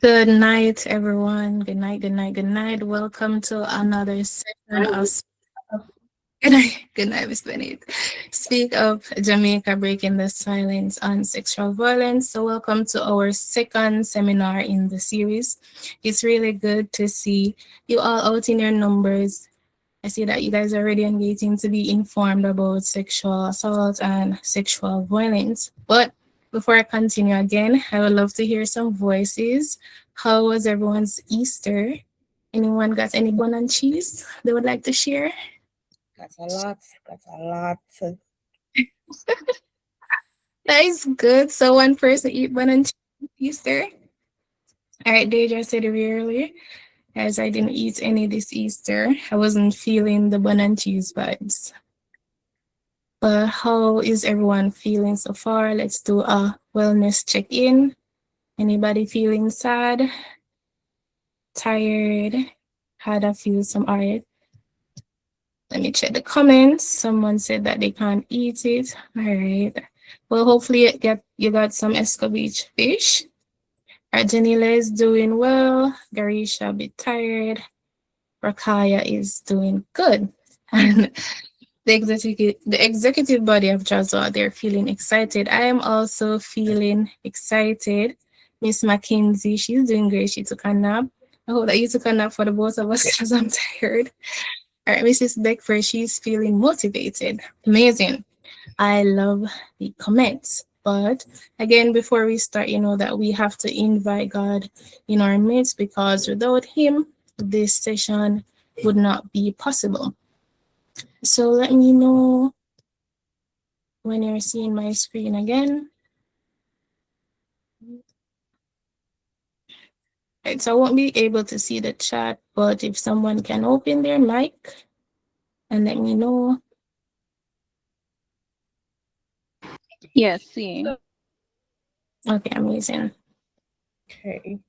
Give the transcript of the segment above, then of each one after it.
Good night, everyone. Good night, good night, good night. Welcome to another session of Good night, good night, Miss Bennett. Speak of Jamaica breaking the silence on sexual violence. So, welcome to our second seminar in the series. It's really good to see you all out in your numbers. I see that you guys are already engaging to be informed about sexual assault and sexual violence. But before I continue again, I would love to hear some voices. How was everyone's Easter? Anyone got any bun and cheese they would like to share? That's a lot. That's a lot. That is good. So one person eat bun and cheese Easter. All right, Deidre said it earlier, as I didn't eat any this Easter. I wasn't feeling the bun and cheese vibes. But how is everyone feeling so far? Let's do a wellness check-in. Anybody feeling sad, tired? Had a feel some all right. Let me check the comments. Someone said that they can't eat it. All right. Well, hopefully you got some escovitch fish. Janila is doing well. Garisha a bit tired. Rakaya is doing good. And the executive body of Jazwa, they're feeling excited. I am also feeling excited. Miss Mackenzie, she's doing great. She took a nap. I hope that you took a nap for the both of us because I'm tired. All right, Mrs. Beckford, she's feeling motivated. Amazing. I love the comments. But again, before we start, you know that we have to invite God in our midst because without Him, this session would not be possible. So let me know when you're seeing my screen again. Right, so I won't be able to see the chat, but if someone can open their mic and let me know. Yes, seeing. Okay, amazing. Okay.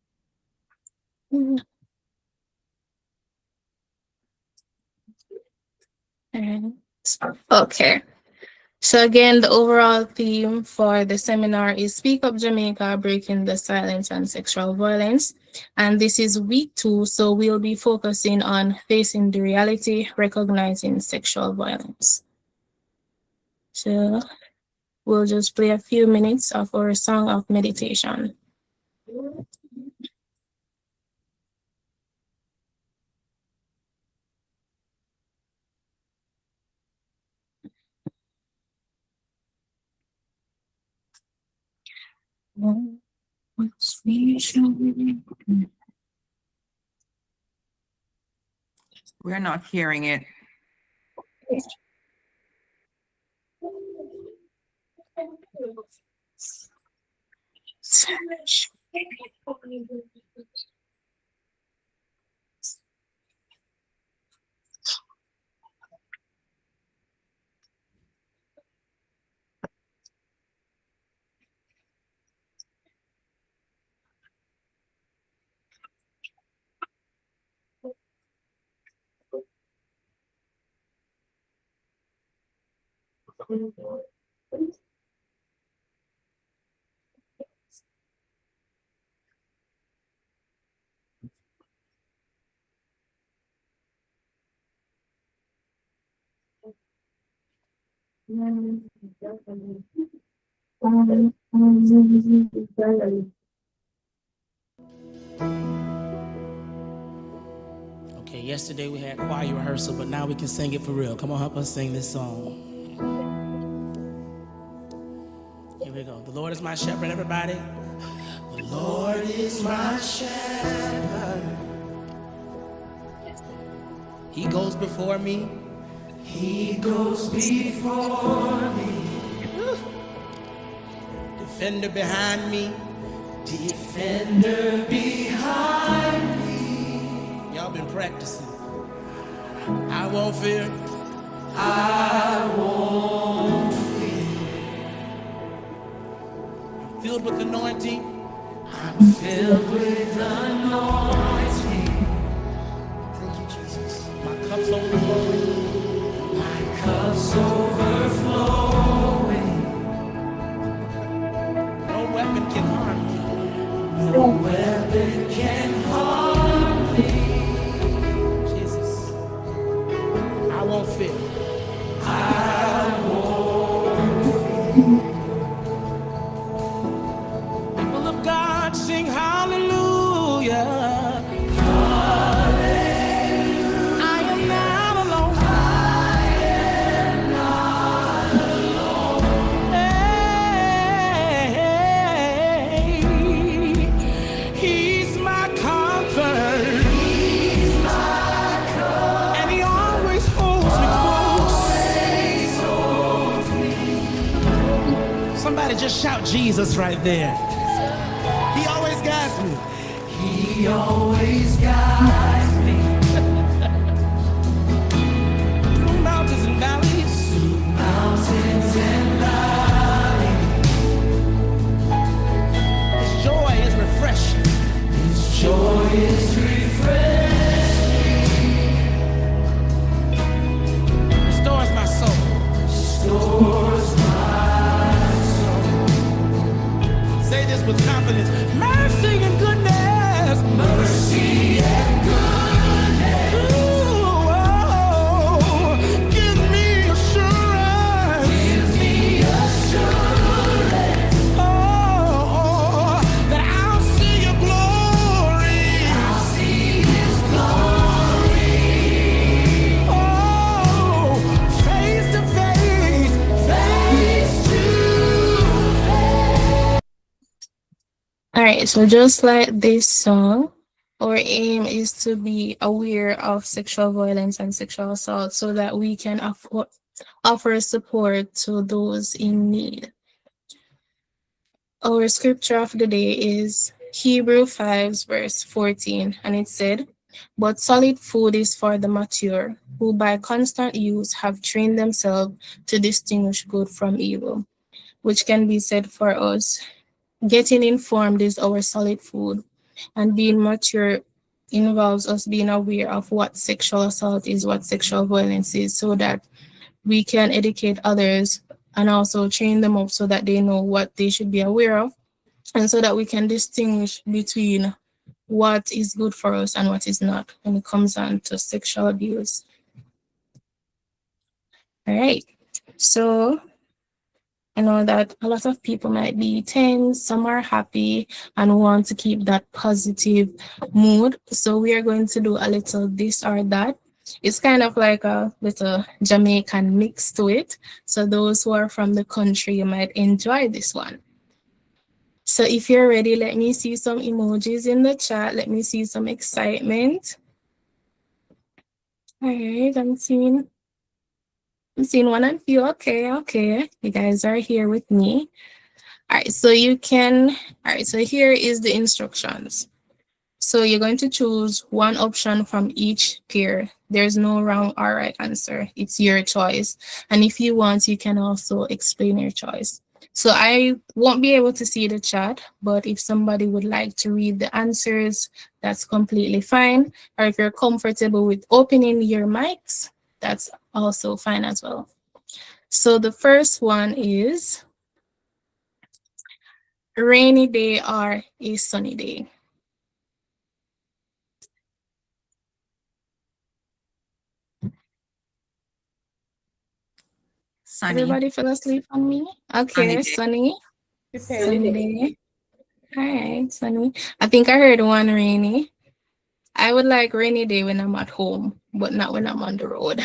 Okay. So again, the overall theme for the seminar is Speak Up Jamaica, Breaking the Silence on Sexual Violence. And this is week 2, so we'll be focusing on facing the reality, recognizing sexual violence. So we'll just play a few minutes of our song of meditation. We're not hearing it. Okay, yesterday we had choir rehearsal, but now we can sing it for real. Come on, help us sing this song. Here we go. The Lord is my shepherd, everybody. The Lord is my shepherd. He goes before me. He goes before me. Defender behind me. Defender behind me. Y'all been practicing. I won't fear. I won't fear. I'm filled with anointing. I'm filled with anointing. Thank you, Jesus. My cup's overflowing. My cup's overflowing. No weapon can harm me. No weapon can harm me. Jesus, I won't fear. People of God sing hallelujah. I am not alone. Hey, he's my comfort. And he always holds me close. Somebody just shout Jesus right there. He always guides me. He always guides me. Through mountains and valleys. Through mountains and valleys. His joy is refreshing. His joy is refreshing. Restores my soul. Restores my soul. Say this with confidence. Mercy and goodness. Mercy and goodness. Ooh, oh, give me assurance. Give me assurance. Oh, that I'll see your glory. I'll see his glory. Oh, face to face, face to face. All right, so just like this song, our aim is to be aware of sexual violence and sexual assault so that we can offer support to those in need. Our scripture of the day is Hebrew 5 verse 14, and it said, "But solid food is for the mature, who by constant use have trained themselves to distinguish good from evil," which can be said for us. Getting informed is our solid food, and being mature involves us being aware of what sexual assault is, what sexual violence is, so that we can educate others and also train them up so that they know what they should be aware of, and so that we can distinguish between what is good for us and what is not when it comes on to sexual abuse. All right, so I know that a lot of people might be tense, some are happy and want to keep that positive mood. So we are going to do a little this or that. It's kind of like a little Jamaican mix to it. So those who are from the country, you might enjoy this one. So if you're ready, let me see some emojis in the chat. Let me see some excitement. All right, I'm seeing one and few. Okay. You guys are here with me. All right, so so here is the instructions. So you're going to choose one option from each pair. There's no wrong or right answer. It's your choice. And if you want, you can also explain your choice. So I won't be able to see the chat, but if somebody would like to read the answers, that's completely fine. Or if you're comfortable with opening your mics, that's also fine as well. So the first one is rainy day or a sunny day. Sunny. Everybody fell asleep on me? Okay, sunny. Sunny day. All right, sunny. I think I heard one rainy. I would like rainy day when I'm at home, but not when I'm on the road.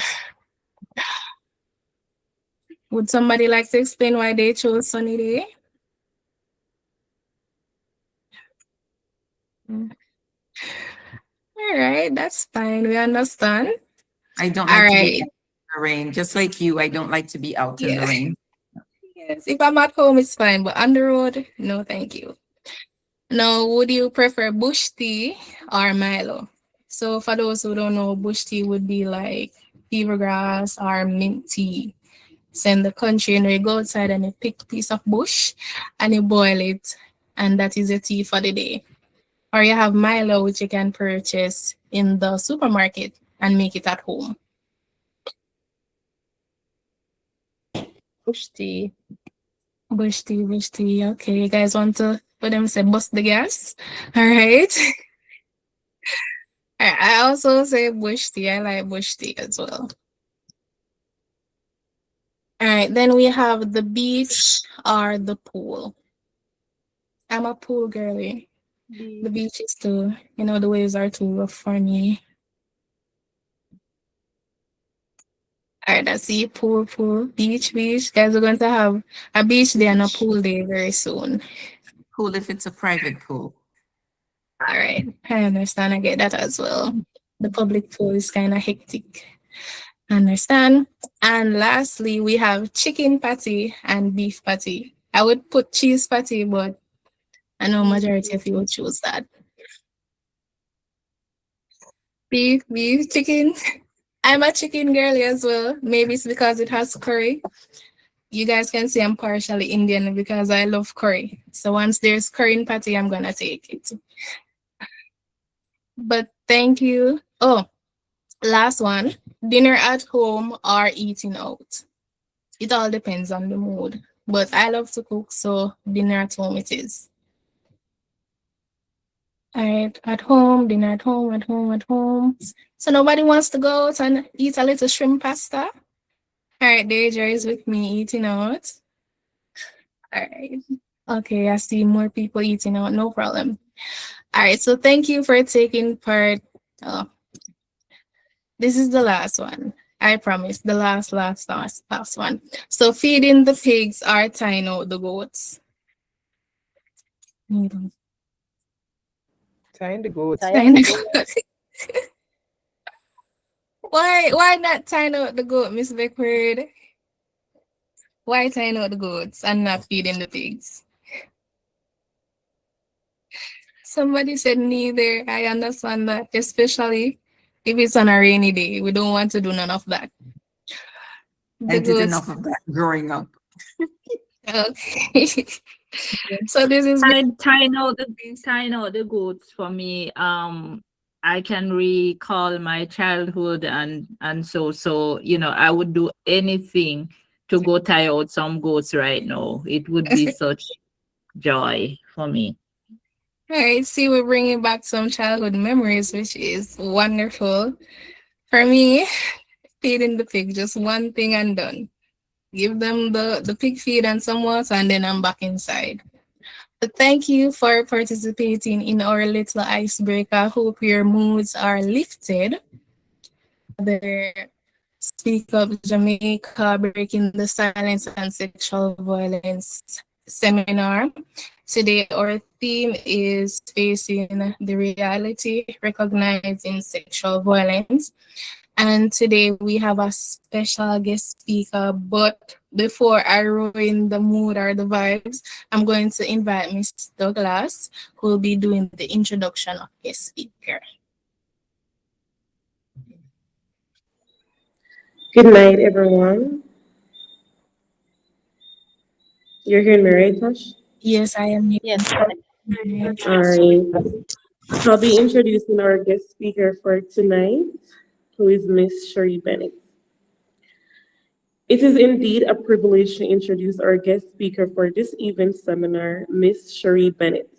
Would somebody like to explain why they chose sunny day? All right, that's fine. We understand. I don't All like to right. be in the rain. Just like you, I don't like to be out in the rain. Yes, if I'm at home, it's fine, but on the road, no, thank you. Now, would you prefer bush tea or Milo? So for those who don't know, bush tea would be like fever grass or mint tea. So in the country, you go outside and you pick a piece of bush and you boil it, and that is your tea for the day. Or you have Milo, which you can purchase in the supermarket and make it at home. Bush tea. Bush tea. Okay, you guys want to but them say bust the gas. All right. I also say bush tea. I like bush tea as well. All right, then we have the beach or the pool. I'm a pool girly. The beach is too, the waves are too rough for me. All right, I see pool, beach. Guys, we're going to have a beach day and a pool day very soon. Pool if it's a private pool. All right, I understand. I get that as well. The public pool is kind of hectic. Understand. And lastly, we have chicken patty and beef patty. I would put cheese patty, but I know majority of you would choose that. Beef, chicken. I'm a chicken girly as well. Maybe it's because it has curry. You guys can see I'm partially Indian because I love curry. So once there's curry in patty, I'm gonna take it. But thank you. Oh, last one. Dinner at home or eating out. It all depends on the mood. But I love to cook, so dinner at home it is. All right, at home, dinner at home. So nobody wants to go out and eat a little shrimp pasta? All right, Deidre is with me eating out. All right. Okay, I see more people eating out, no problem. All right, so thank you for taking part. This is the last one. I promise, the last one. So feeding the pigs or tying out the goats. Tying the goats. Tying the goats. Why not tying out the goat, Miss Beckford? Why tying out the goats and not feeding the pigs? Somebody said neither. I understand that, especially if it's on a rainy day. We don't want to do none of that. I did enough of that growing up. Okay. So this is tying out the goats for me. I can recall my childhood and so I would do anything to go tie out some goats right now. It would be such joy for me. All right, see, we're bringing back some childhood memories, which is wonderful. For me, feeding the pig, just one thing and done. Give them the pig feed and some water, and then I'm back inside. But thank you for participating in our little icebreaker. Hope your moods are lifted. The Speak Up Jamaica, Breaking the Silence and Sexual Violence seminar. Today, our theme is facing the reality, recognizing sexual violence. And today we have a special guest speaker. But before I ruin the mood or the vibes, I'm going to invite Miss Douglas, who will be doing the introduction of guest speaker. Good night, everyone. You're hearing me, right, Tosh? Yes, I am. Yes. All right. So I'll be introducing our guest speaker for tonight, who is Miss Sheree Bennett. It is indeed a privilege to introduce our guest speaker for this evening's seminar, Miss Sheree Bennett.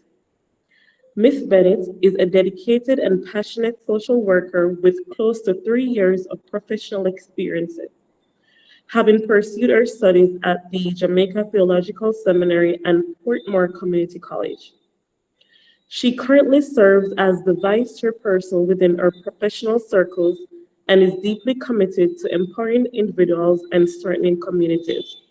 Miss Bennett is a dedicated and passionate social worker with close to 3 years of professional experience, having pursued her studies at the Jamaica Theological Seminary and Portmore Community College. She currently serves as the vice chairperson within her professional circles and is deeply committed to empowering individuals and strengthening communities.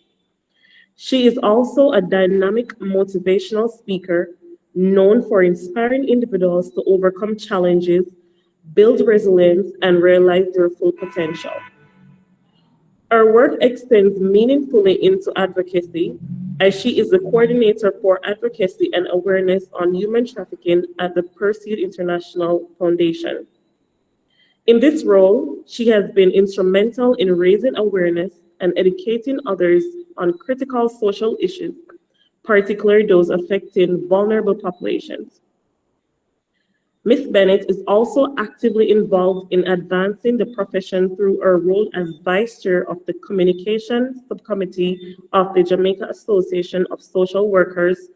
She is also a dynamic motivational speaker known for inspiring individuals to overcome challenges, build resilience, and realize their full potential. Her work extends meaningfully into advocacy, as she is the coordinator for advocacy and awareness on human trafficking at the Pursuit International Foundation. In this role, she has been instrumental in raising awareness and educating others on critical social issues, particularly those affecting vulnerable populations. Ms. Bennett is also actively involved in advancing the profession through her role as Vice Chair of the Communication Subcommittee of the Jamaica Association of Social Workers,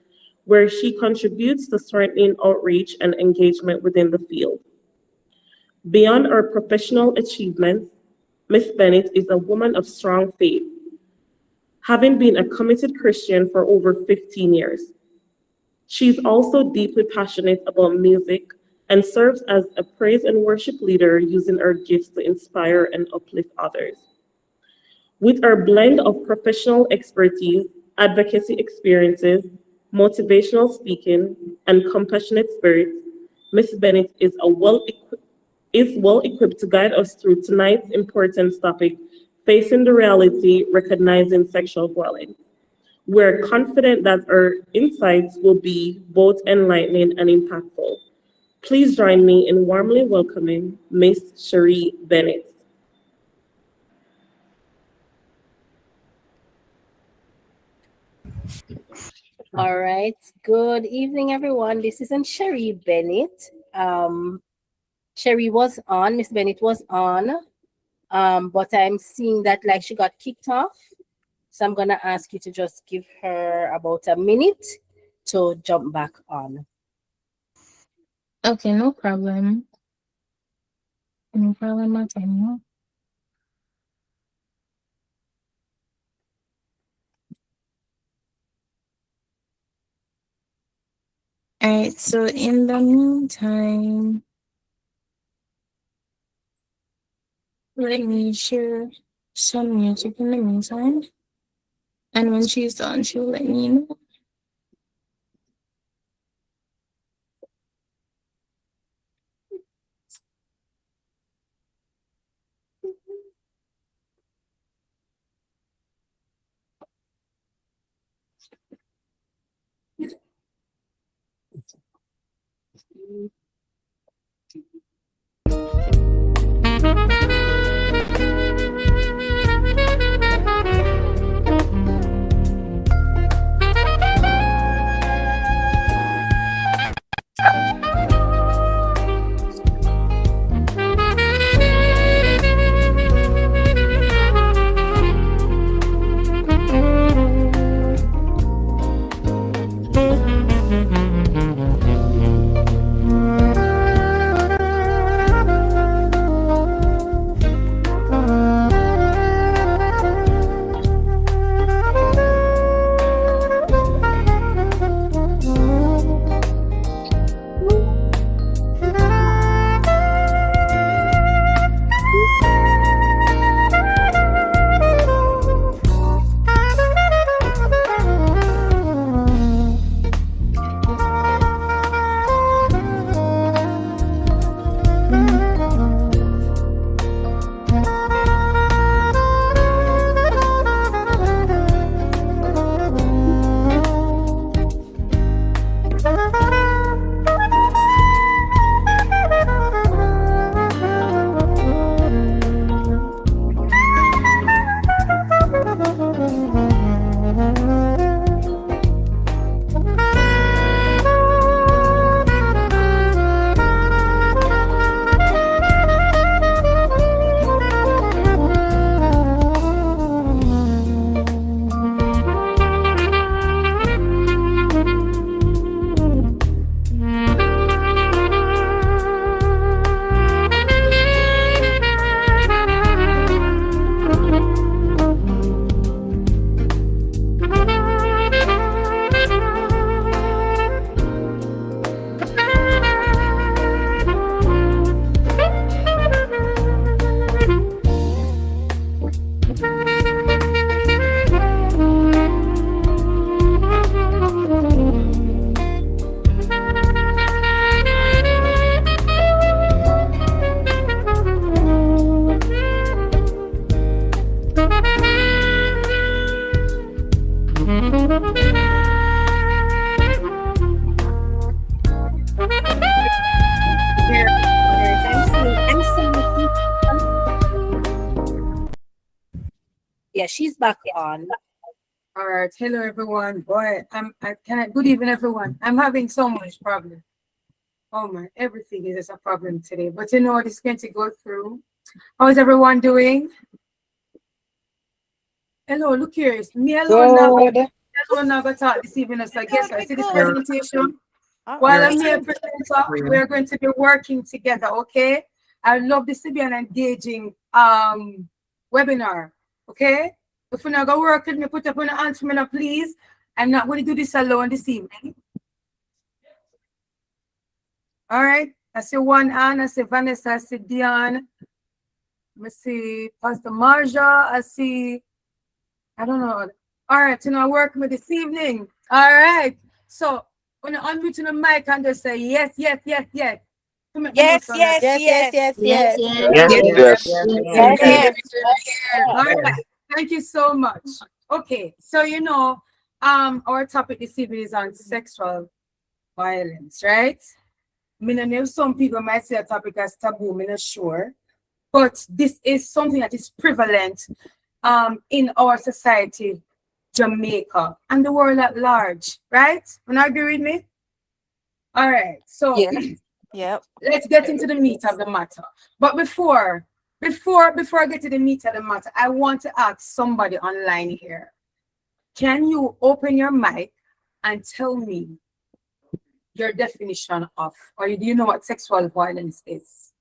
where she contributes to strengthening outreach and engagement within the field. Beyond her professional achievements, Ms. Bennett is a woman of strong faith, having been a committed Christian for over 15 years. She's also deeply passionate about music and serves as a praise and worship leader using her gifts to inspire and uplift others. With her blend of professional expertise, advocacy experiences, motivational speaking, and compassionate spirit, Ms. Bennett is well equipped to guide us through tonight's important topic, facing the reality, recognizing sexual violence. We're confident that our insights will be both enlightening and impactful. Please join me in warmly welcoming Ms. Sheree Bennett. All right. Good evening, everyone. This is Sheree Bennett. Sheree was on, Miss Bennett was on, but I'm seeing that like she got kicked off. So I'm gonna ask you to just give her about a minute to jump back on. Okay, no problem. No problem at all. All right, so in the meantime, let me share some music in the meantime. And when she's done, she'll let me know. Yeah, she's back on. All right, hello everyone. Boy, good evening everyone. I'm having so much problem. Oh my, everything is a problem today. But you know, this is going to go through. How's everyone doing? Hello, look here. It's me alone now. we're not going to talk this evening. So I guess I see this You're- presentation. While I'm here, presenter, we're going to be working together, okay? I love this to be an engaging webinar, okay? If you're not going to work with me, put up an answer, now, please. I'm not going to do this alone this evening. All right. I see one Anne, I see Vanessa, I see Dion. I see Pastor Marja, I see, I don't know. All right, you know, work with this evening. All right. So when you unmute the mic and just say yes, yes, yes, yes. Yes, yes, yes, yes, yes. Yes. All right. Thank you so much. Okay, so you know, our topic this evening is on sexual violence, right? I know some people might say a topic as taboo, I'm not sure. But this is something that is prevalent in our society, Jamaica, and the world at large, right? Can you agree with me? All right, so Yep. let's get into the meat of the matter. But before I get to the meat of the matter, I want to ask somebody online here. Can you open your mic and tell me your definition of, or do you know what sexual violence is?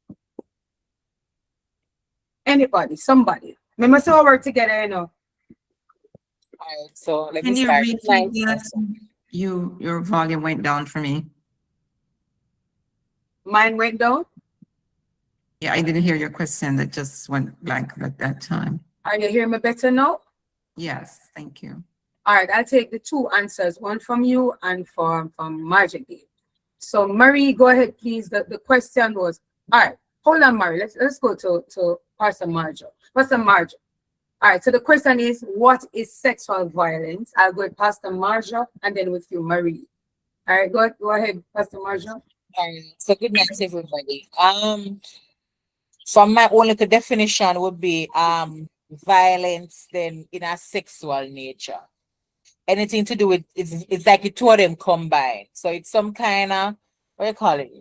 Anybody, somebody. We must all work together, you know. Alright, so let Can me you start. repeat that? Your volume went down for me. Mine went down. Yeah, I didn't hear your question. That just went blank at that time. Are you hearing me better now? Yes, thank you. All right, I'll take the two answers, one from you and from Marjorie. So Marie, go ahead, please. The question was, all right, hold on, Marie. Let's go to Pastor Marjo. Pastor Marjo. All right, so the question is, what is sexual violence? I'll go with Pastor Marjo and then with you, Marie. All right, go ahead, Pastor Marjo. So good night, everybody. So my only definition would be violence then in a sexual nature. Anything to do with it's like the two of them combined. So it's some kind of what do you call it,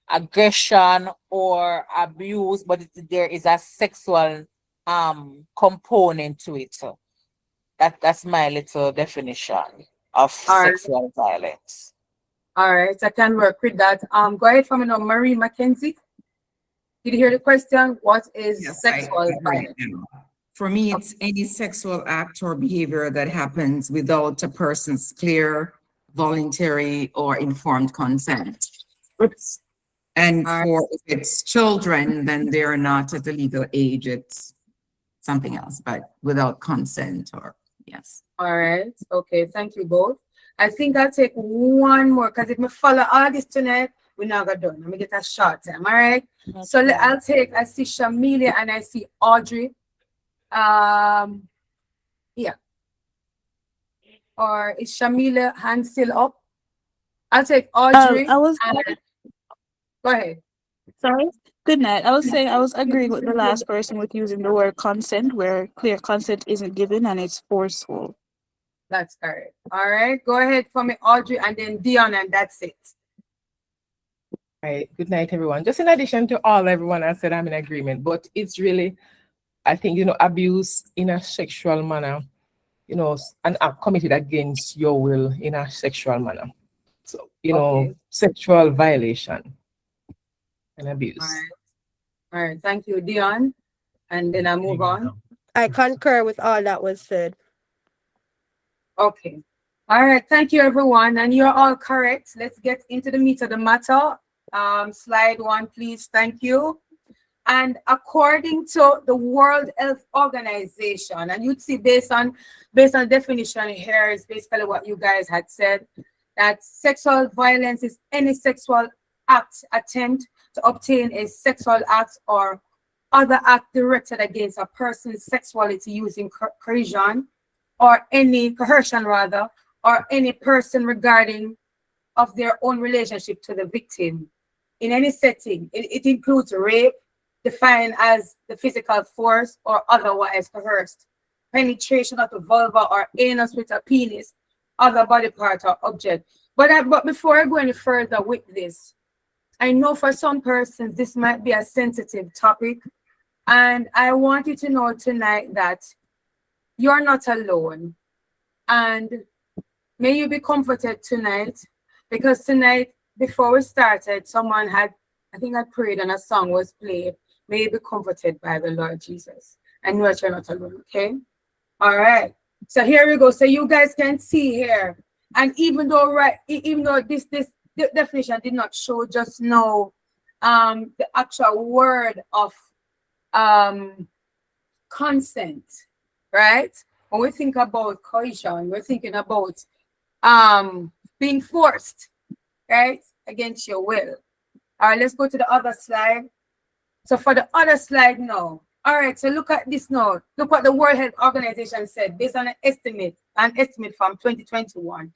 aggression or abuse, but there is a sexual component to it. So that's my little definition of sexual violence. All right, I can work with that. Go ahead from Marie Mackenzie. Did you hear the question? What is sexual violence? For me, it's any sexual act or behavior that happens without a person's clear, voluntary, or informed consent. And for if it's children, then they're not at the legal age, it's something else, but without consent or yes. All right, okay, thank you both. I think I'll take one more because if we follow all this tonight, we're not gonna done. Let me get a short time, all right? Okay. So I see Shamilia and I see Audrey. Yeah. Or is Shamilia hand still up? I'll take Audrey. Go ahead. Sorry. Good night. I was saying I was agreeing with the last person with using the word consent, where clear consent isn't given and it's forceful. That's correct. All right. Go ahead for me, Audrey, and then Dion, and that's it. All right. Good night, everyone. Just in addition to everyone I said, I'm in agreement, but it's really, I think, abuse in a sexual manner, an act committed against your will in a sexual manner. So, sexual violation and abuse. All right. Thank you, Dion. And then I move on. I concur with all that was said. Okay. All right. Thank you, everyone. And you're all correct. Let's get into the meat of the matter. Slide one, please. Thank you. And according to the World Health Organization, and you'd see based on definition here is basically what you guys had said, that sexual violence is any sexual act, attempt to obtain a sexual act or other act directed against a person's sexuality using coercion or any person regarding of their own relationship to the victim in any setting. It includes rape, defined as the physical force or otherwise coerced, penetration of the vulva or anus with a penis, other body part or object. But before I go any further with this, I know for some persons this might be a sensitive topic, and I want you to know tonight that you're not alone. And may you be comforted tonight, because tonight, before we started, someone had, I think I prayed and a song was played. May you be comforted by the Lord Jesus. I know that you're not alone, okay? All right. So here we go. So you guys can see here. And even though this the definition did not show just now the actual word of consent, right? When we think about coercion, we're thinking about being forced, right, against your will. All right, let's go to the other slide. So for the other slide now, all right, so look at this now. Look what the World Health Organization said based on an estimate from 2021,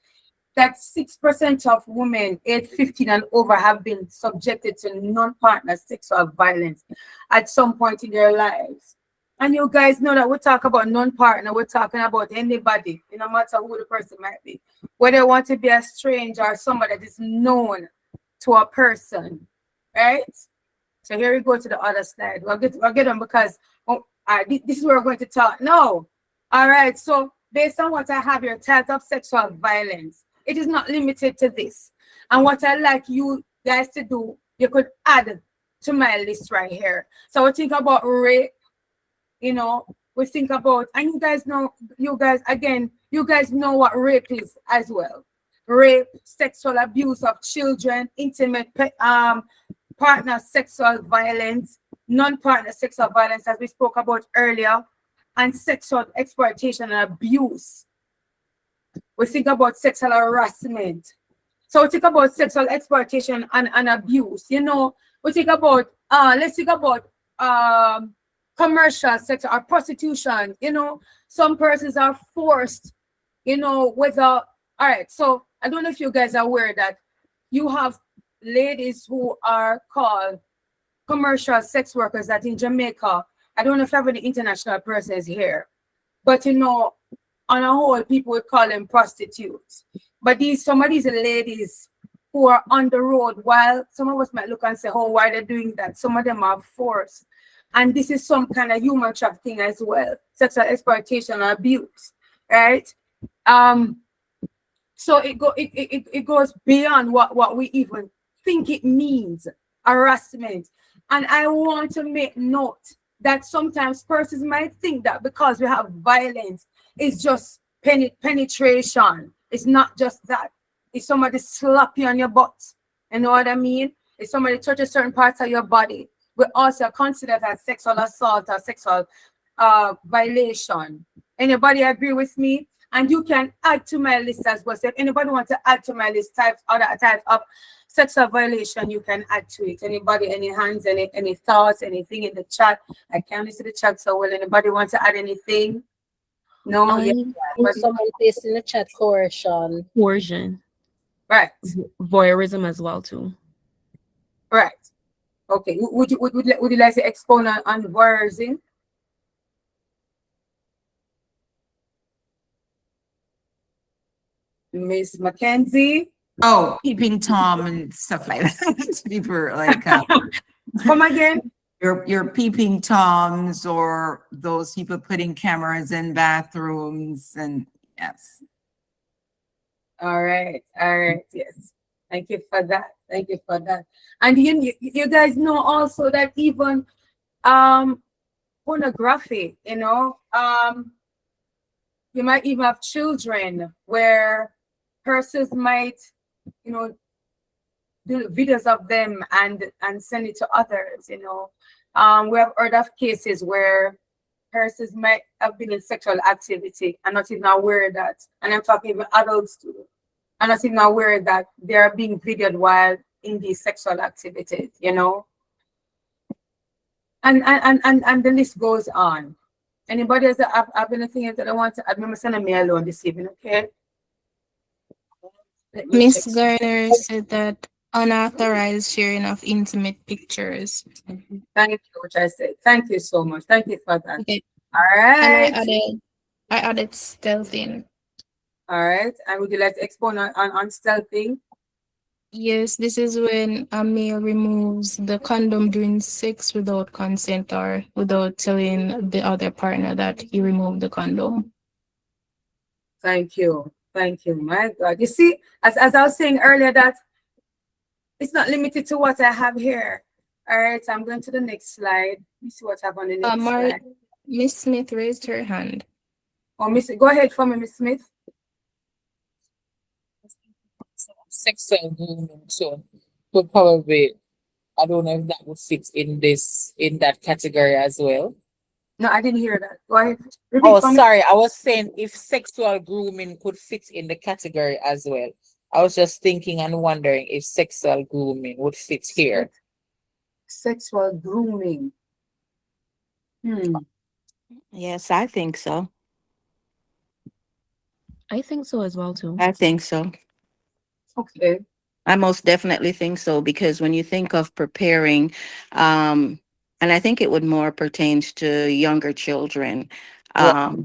that 6% of women aged 15 and over have been subjected to non-partner sexual violence at some point in their lives. And you guys know that we talk about non-partner, we're talking about anybody, no matter who the person might be, whether they want to be a stranger or somebody that is known to a person, right? So here we go to the other slide. We'll get them because this is where we're going to talk now. All right, so based on what I have here, types of sexual violence, it is not limited to this. And what I'd like you guys to do, you could add to my list right here. So we think about rape, you know, we think about, and you guys know what rape is as well. Rape, sexual abuse of children, intimate partner sexual violence, non-partner sexual violence, as we spoke about earlier, and sexual exploitation and abuse. We think about sexual harassment. So we think about sexual exploitation and abuse. You know, we think about, let's think about commercial sex or prostitution. You know, some persons are forced, you know, all right, so I don't know if you guys are aware that you have ladies who are called commercial sex workers that in Jamaica, I don't know if I have any international persons here, but you know, on a whole, people would call them prostitutes. But some of these ladies who are on the road, while some of us might look and say, oh, why are they doing that? Some of them are forced. And this is some kind of human trafficking as well, sexual exploitation and abuse, right? So it goes beyond what we even think it means, harassment. And I want to make note that sometimes persons might think that because we have violence, it's just penetration. It's not just that. It's somebody slap you on your butt. You know what I mean? If somebody touches certain parts of your body, we also consider that sexual assault or sexual violation. Anybody agree with me? And you can add to my list as well. So if anybody wants to add to my list other types of sexual violation, you can add to it. Anybody, any hands, any thoughts, anything in the chat? I can't see the chat so well. Anybody want to add anything? No? But someone placed in the chat coercion. Coercion. Right. Voyeurism as well too. Right. Okay. Would you like to expound on voyeurism? Miss Mackenzie? Oh, peeping Tom and stuff like that. People are like, come again? Your peeping Toms or those people putting cameras in bathrooms and yes. All right, yes. Thank you for that. Thank you for that. And you guys know also that even pornography, you know, you might even have children where persons might, you know, do videos of them and send it to others, you know. We have heard of cases where persons might have been in sexual activity and not even aware that, and I'm talking about adults too, and not even aware that they are being videoed while in these sexual activities, you know. And the list goes on. Anybody else have anything else that I want to add? Remember, send me alone this evening, okay? Miss Garner said that unauthorized sharing of intimate pictures. Thank you, which I said. Thank you so much. Thank you for that. Okay. All right. And I added stealthing. All right. And would you like to expound on stealthing? Yes, this is when a male removes the condom during sex without consent or without telling the other partner that he removed the condom. Thank you. Thank you. My God. You see, as I was saying earlier, that it's not limited to what I have here. All right, I'm going to the next slide. Let me see what I have on the next slide. Miss Smith raised her hand. Oh, go ahead for me, Miss Smith. Sexual grooming, so would probably, I don't know if that would fit in that category as well. No, I didn't hear that. Go ahead. Repeat Oh, for me. sorry. I was saying if sexual grooming could fit in the category as well. I was just thinking and wondering if sexual grooming would fit here. Sexual grooming. Yes, I think so. I think so as well too. I think so. Okay. I most definitely think so, because when you think of preparing, and I think it would more pertains to younger children,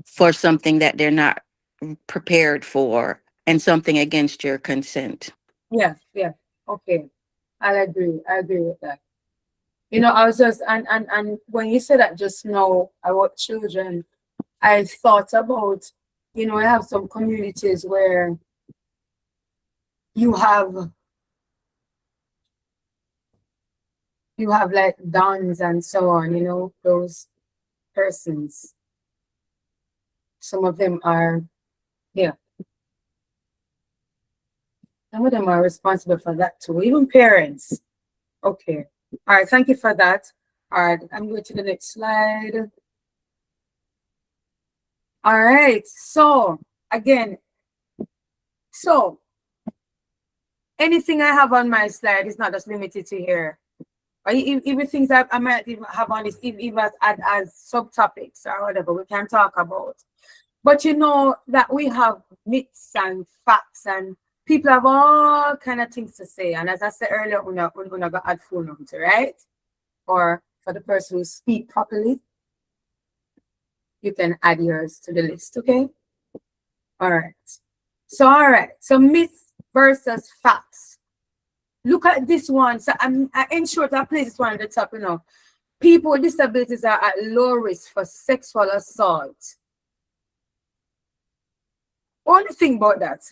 for something that they're not prepared for and something against your consent. Yeah. Okay. I agree with that. You know, I was just and when you said that just now about children, I thought about, you know, I have some communities where you have like dons and so on, you know, those persons. Some of them are, some of them are responsible for that too, even parents. Okay. All right, thank you for that. All right, I'm going to the next slide. All right, so again, anything I have on my slide is not just limited to here. Or even things that I might even have on this, even as subtopics or whatever we can talk about. But you know that we have myths and facts, and people have all kind of things to say. And as I said earlier, we're not going to add full numbers, right? Or for the person who speak properly, you can add yours to the list, okay? All right. So myths versus facts. Look at this one. So in short, I place this one at the top, you know. People with disabilities are at low risk for sexual assault. What do you think about that?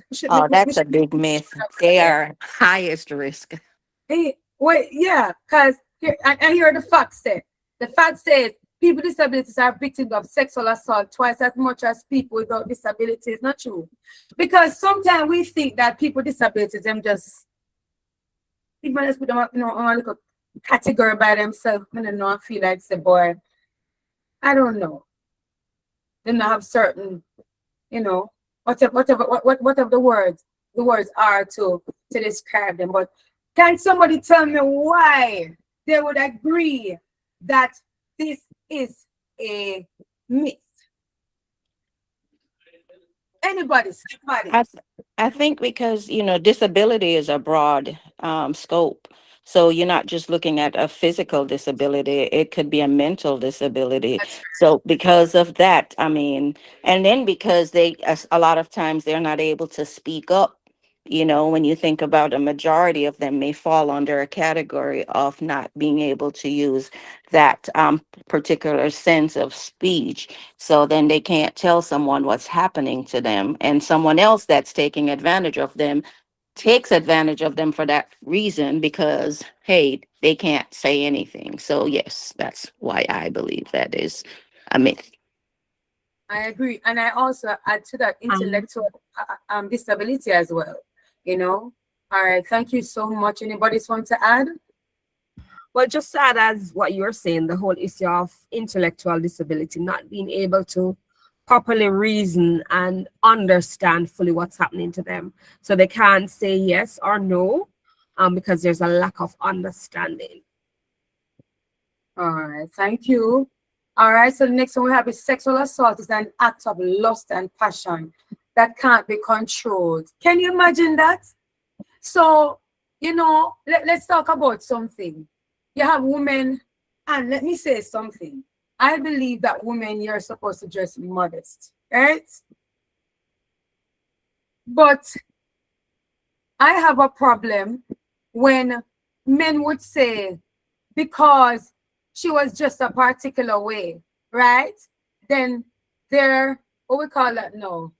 That's a big myth. They are highest risk. Hey, wait, yeah, because I hear the facts say. The fact says people with disabilities are victims of sexual assault twice as much as people without disabilities. Not true. Because sometimes we think that people with disabilities, them just, people just put them up, you know, on a little category by themselves. I don't know, I feel like, say, boy, I don't know. They don't have certain, you know, whatever the words are to describe them. But can somebody tell me why they would agree that this is a myth? Anybody? I think because, you know, disability is a broad scope. So you're not just looking at a physical disability, it could be a mental disability. So because of that, I mean, and then because a lot of times they're not able to speak up. You know, when you think about a majority of them may fall under a category of not being able to use that particular sense of speech. So then they can't tell someone what's happening to them, and someone else that's taking advantage of them takes advantage of them for that reason, because, hey, they can't say anything. So yes, that's why I believe that is a myth. I agree. And I also add to that intellectual disability as well, you know. All right, thank you so much. Anybody want to add? Well, just to add as what you're saying, the whole issue of intellectual disability, not being able to properly reason and understand fully what's happening to them. So they can't say yes or no because there's a lack of understanding. All right, thank you. All right, so the next one we have is sexual assault is an act of lust and passion that can't be controlled. Can you imagine that? So, you know, let's talk about something. You have women, and let me say something. I believe that women, you're supposed to dress modest, right? But I have a problem when men would say, because she was just a particular way, right? Then they're, what we call that now?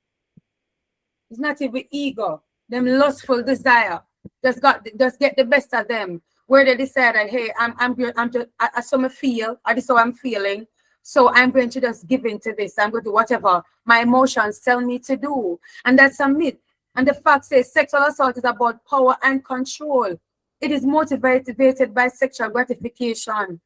It's not even ego. Them lustful desire just get the best of them. Where they decide that, hey, I'm just I so I feel, or this is how I'm feeling. So I'm going to just give in to this. I'm going to do whatever my emotions tell me to do. And that's a myth. And the fact says sexual assault is about power and control. It is motivated by sexual gratification.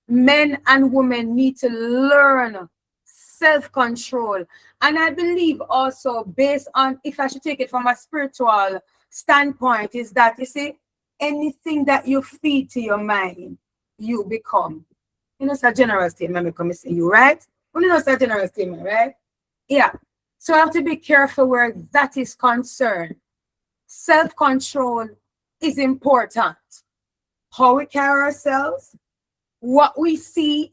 Men and women need to learn self-control. And I believe also, based on, if I should take it from a spiritual standpoint, is that, you see, anything that you feed to your mind, you become. You know, it's a general statement, come and say you, right? You know, it's a general statement, right? Yeah. So I have to be careful where that is concerned. Self-control is important. How we carry ourselves, what we see,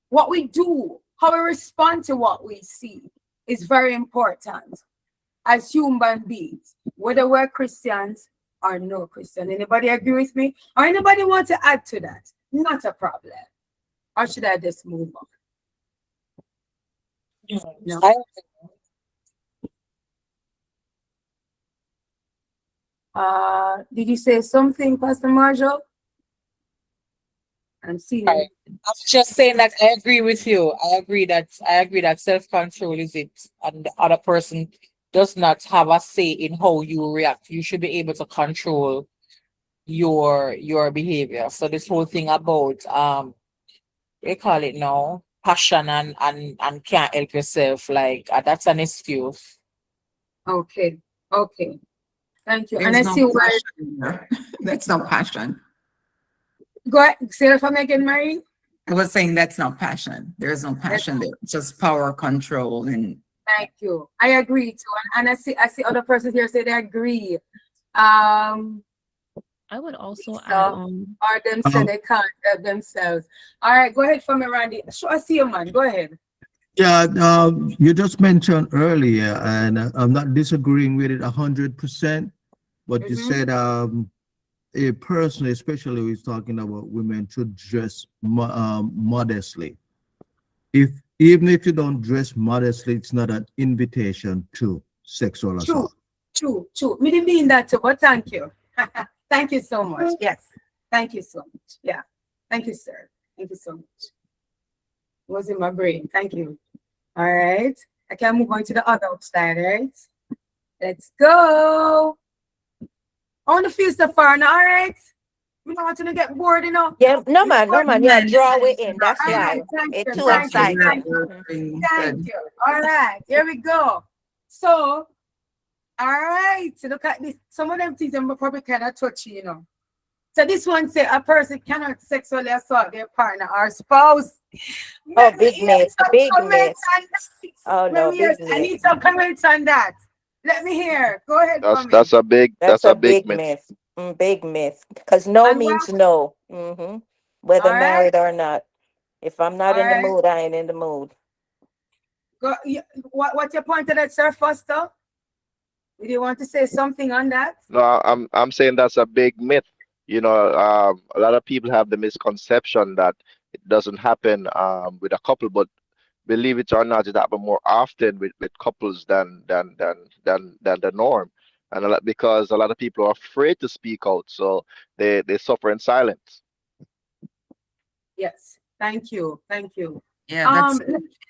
what we do, how we respond to what we see is very important as human beings, whether we're Christians or no Christian. Anybody agree with me? Or anybody want to add to that? Not a problem. Or should I just move on? No. Did you say something, Pastor Marshall? I'm seeing. I was just saying that I agree with you. I agree that self-control is it, and the other person does not have a say in how you react. You should be able to control your behavior. So this whole thing about they call it now passion and can't help yourself, like that's an excuse. Okay. Thank you. There's And I no see where. passion there. That's no passion. Go ahead. Say it for me again, Mary. I was saying that's not passion. There is no passion there. Just power, control, and. Thank you. I agree too. And I see other persons here say they agree. I would also add on. Or them say they can't help themselves. All right, go ahead for me, Randy. I see you, man. Go ahead. Yeah, you just mentioned earlier, and I'm not disagreeing with it 100%, but you said a person, especially who is talking about women, should dress modestly. Even if you don't dress modestly, it's not an invitation to sexual assault. True. We didn't mean that too, but thank you. Thank you so much. Yes. Thank you so much. Yeah. Thank you, sir. Thank you so much. It was in my brain. Thank you. All right. I can move on to the other side, right? Let's go. I want to feel so far now, all right? We don't want to get bored, you know? Yeah, no man. Yeah, draw it in. That's All why. right, thank It's you, too thank you, exciting. Thank you. All right, here we go. So, all right, so look at this. Some of them things are probably kind of touchy, you know. So this one say a person cannot sexually assault their partner or spouse. Oh, big myth. Big myth. Oh no, big myth. I need some comments on that. Let me hear. Go ahead. That's a big myth. Big myth. Because no And means no. Whether All right. married or not. If I'm not All in right. the mood, I ain't in the mood. What's your point of that, Sir Foster? Did you want to say something on that? No, I'm saying that's a big myth. You know, a lot of people have the misconception that it doesn't happen with a couple, but believe it or not, it happens more often with couples than the norm. And because a lot of people are afraid to speak out, so they suffer in silence. Yes. Thank you. Yeah, that's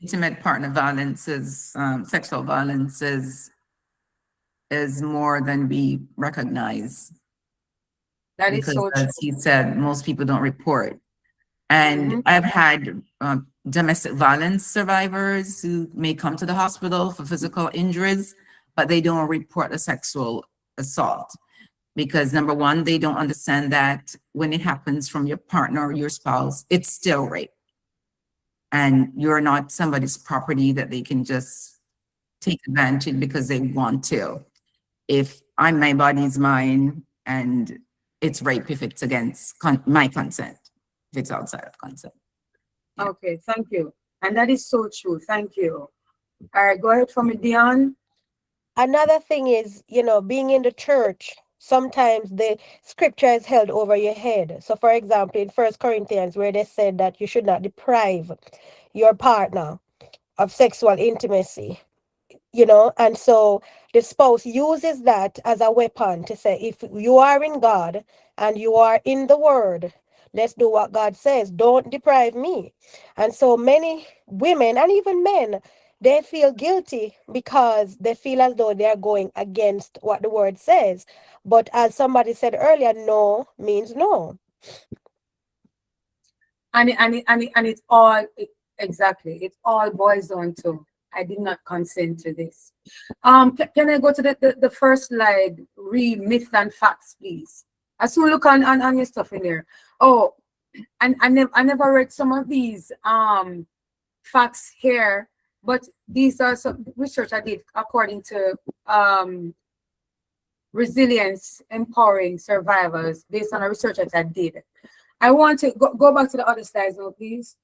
intimate partner violence is sexual violence is more than we recognize. That is so true. As he said, most people don't report. And I've had domestic violence survivors who may come to the hospital for physical injuries, but they don't report a sexual assault because number one, they don't understand that when it happens from your partner or your spouse, it's still rape. And you're not somebody's property that they can just take advantage because they want to. If my body's mine and it's rape if it's against my consent, if it's outside of consent. Yeah. Okay, thank you. And that is so true. Thank you. All right, go ahead for me, Dion. Another thing is, being in the church, sometimes the scripture is held over your head. So for example, in 1 Corinthians, where they said that you should not deprive your partner of sexual intimacy, and so the spouse uses that as a weapon to say, if you are in God and you are in the word, let's do what God says. Don't deprive me. And so many women and even men, they feel guilty because they feel as though they are going against what the word says. But as somebody said earlier, no means no. And it's all exactly. It all boils down to I did not consent to this. Can I go to the first slide? Read myth and facts, please. I soon look on your stuff in there. Oh, and I never read some of these facts here, but these are some research I did according to resilience empowering survivors based on a research that I did. I want to go back to the other slides now, please.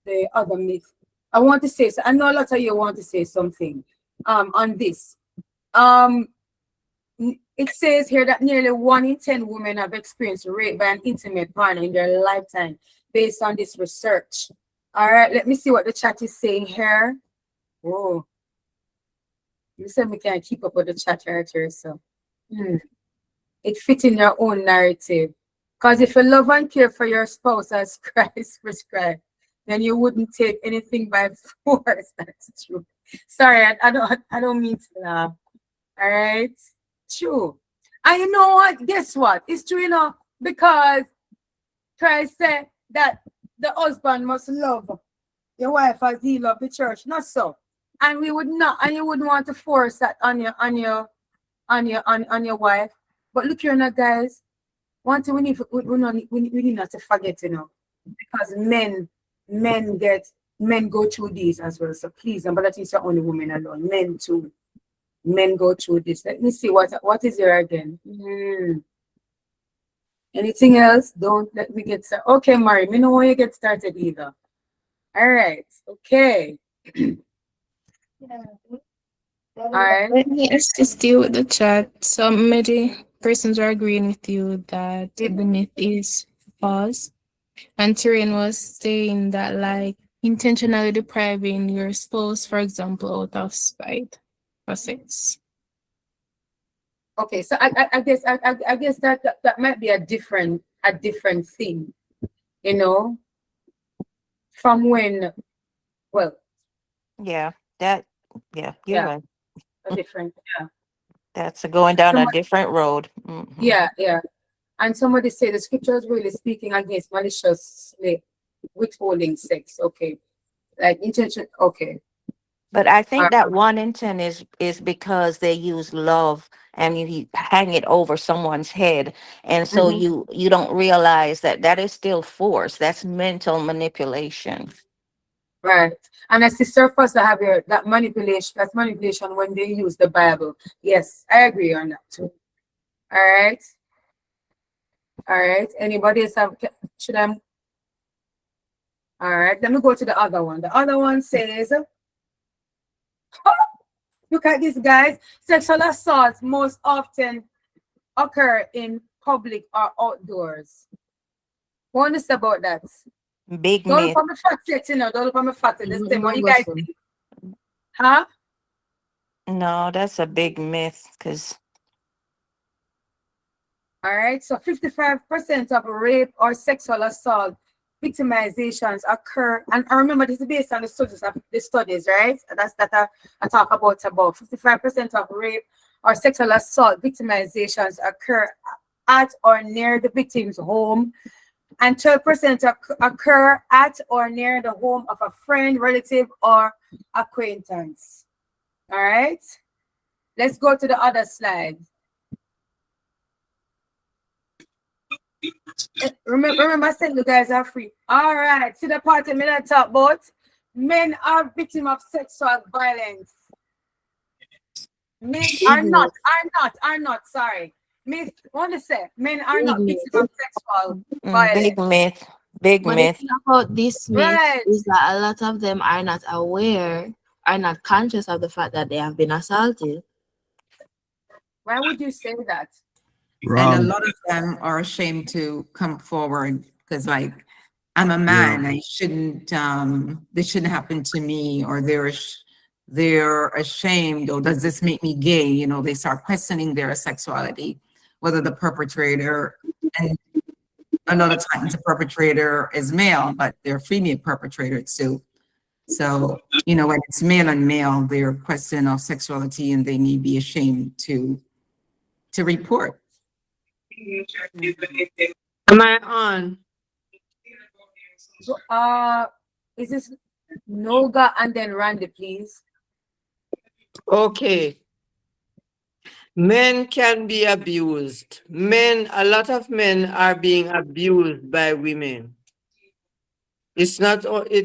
The other myth. I want to say, so I know a lot of you want to say something on this. It says here that nearly 1 in 10 women have experienced rape by an intimate partner in their lifetime based on this research. All right, let me see what the chat is saying here. Whoa. You said we can't keep up with the chat right here, so. It fits in your own narrative. Because if you love and care for your spouse as Christ prescribed, then you wouldn't take anything by force. That's true. Sorry, I don't mean to laugh. All right? True. And you know what? Guess what? It's true, because Christ said that the husband must love your wife as he loved the church. Not so. And we would not, and you wouldn't want to force that on your wife. But look here now, guys. One thing we need not to forget, because men go through these as well. So please, but that is not only women alone. Men too. Men go through this. Let me see what is here again. Anything else? Don't let me get started. Okay, Mari, me know when you get started either. All right. Okay. All right. Let me assist you with the chat. So many persons are agreeing with you that the myth is false. And Tyrion was saying that, like, intentionally depriving your spouse, for example, out of spite or sex. Okay, so I guess that might be a different thing, from when, well. Yeah, you're right. A different, yeah. That's going down a different road. Mm-hmm. Yeah. And somebody say the scripture is really speaking against maliciously withholding sex. Okay. Like intention, okay. But I think that 1 in 10 is because they use love and you hang it over someone's head. And so you don't realize that is still force. That's mental manipulation. Right. And as Sister Foster have here, that manipulation, that's manipulation when they use the Bible. Yes, I agree on that too. All right. Anybody else have, should I? All right, let me go to the other one. The other one says, look at this, guys. Sexual assaults most often occur in public or outdoors. What is about that? Big don't myth. Look on the fact yet, don't look on the fact. This thing, what you guys think? Huh? No, that's a big myth because. All right, so 55% of rape or sexual assault victimizations occur, and I remember this is based on the studies, right? That's that I talk about 55% of rape or sexual assault victimizations occur at or near the victim's home, and 12% occur at or near the home of a friend, relative, or acquaintance. All right, let's go to the other slide. Remember, I said you guys are free. All right, to the part I'm going to talk about. Men are victims of sexual violence. Men are not, sorry. Myth, want to say, men are not victims of sexual violence. Big myth. Big but myth. the thing about this myth Right. is that a lot of them are not aware, are not conscious of the fact that they have been assaulted. Why would you say that? And a lot of them are ashamed to come forward because, like, I'm a man. I shouldn't. This shouldn't happen to me, or they're ashamed, or does this make me gay? You know, they start questioning their sexuality, whether the perpetrator, and another time the perpetrator is male, but they're female perpetrator too. So, you know, when it's male and male, they're question of sexuality and they may be ashamed to report. Am I on? So, is this Noga and then Randy, please? Okay. Men can be abused. A lot of men are being abused by women. It's not only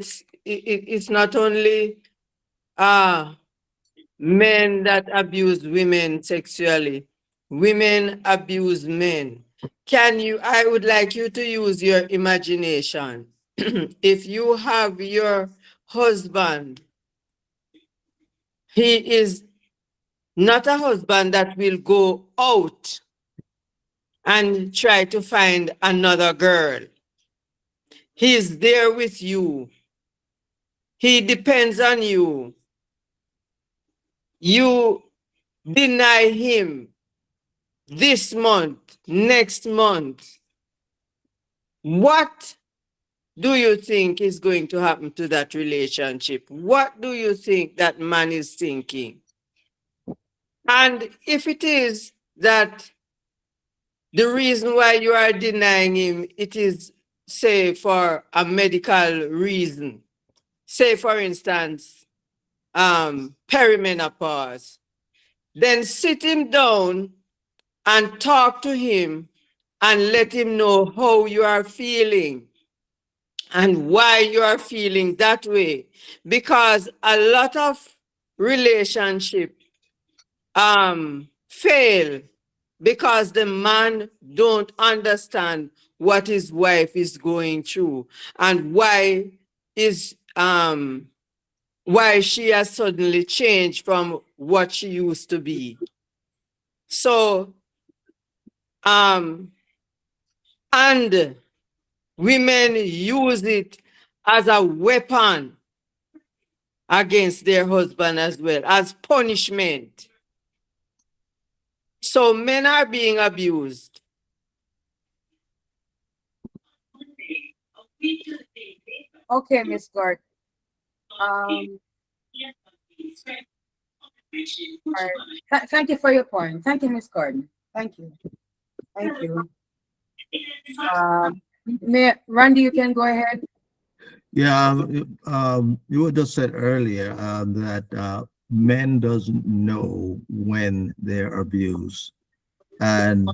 men that abuse women sexually. Women abuse men. I would like you to use your imagination. If you have your husband, he is not a husband that will go out and try to find another girl. He is there with you. He depends on you. You deny him this month, next month. What do you think is going to happen to that relationship? What do you think that man is thinking? And if it is that the reason why you are denying him, it is, say, for a medical reason. Say, for instance, perimenopause. Then sit him down and talk to him and let him know how you are feeling and why you are feeling that way. Because a lot of relationships fail because the man don't understand what his wife is going through and why she has suddenly changed from what she used to be. So, and women use it as a weapon against their husband as well, as punishment. So men are being abused. Okay, Miss Gord. Thank you for your point. Thank you, Miss Gordon. Thank you. Thank you. Randy, you can go ahead. Yeah, you just said earlier that men doesn't know when they're abused, and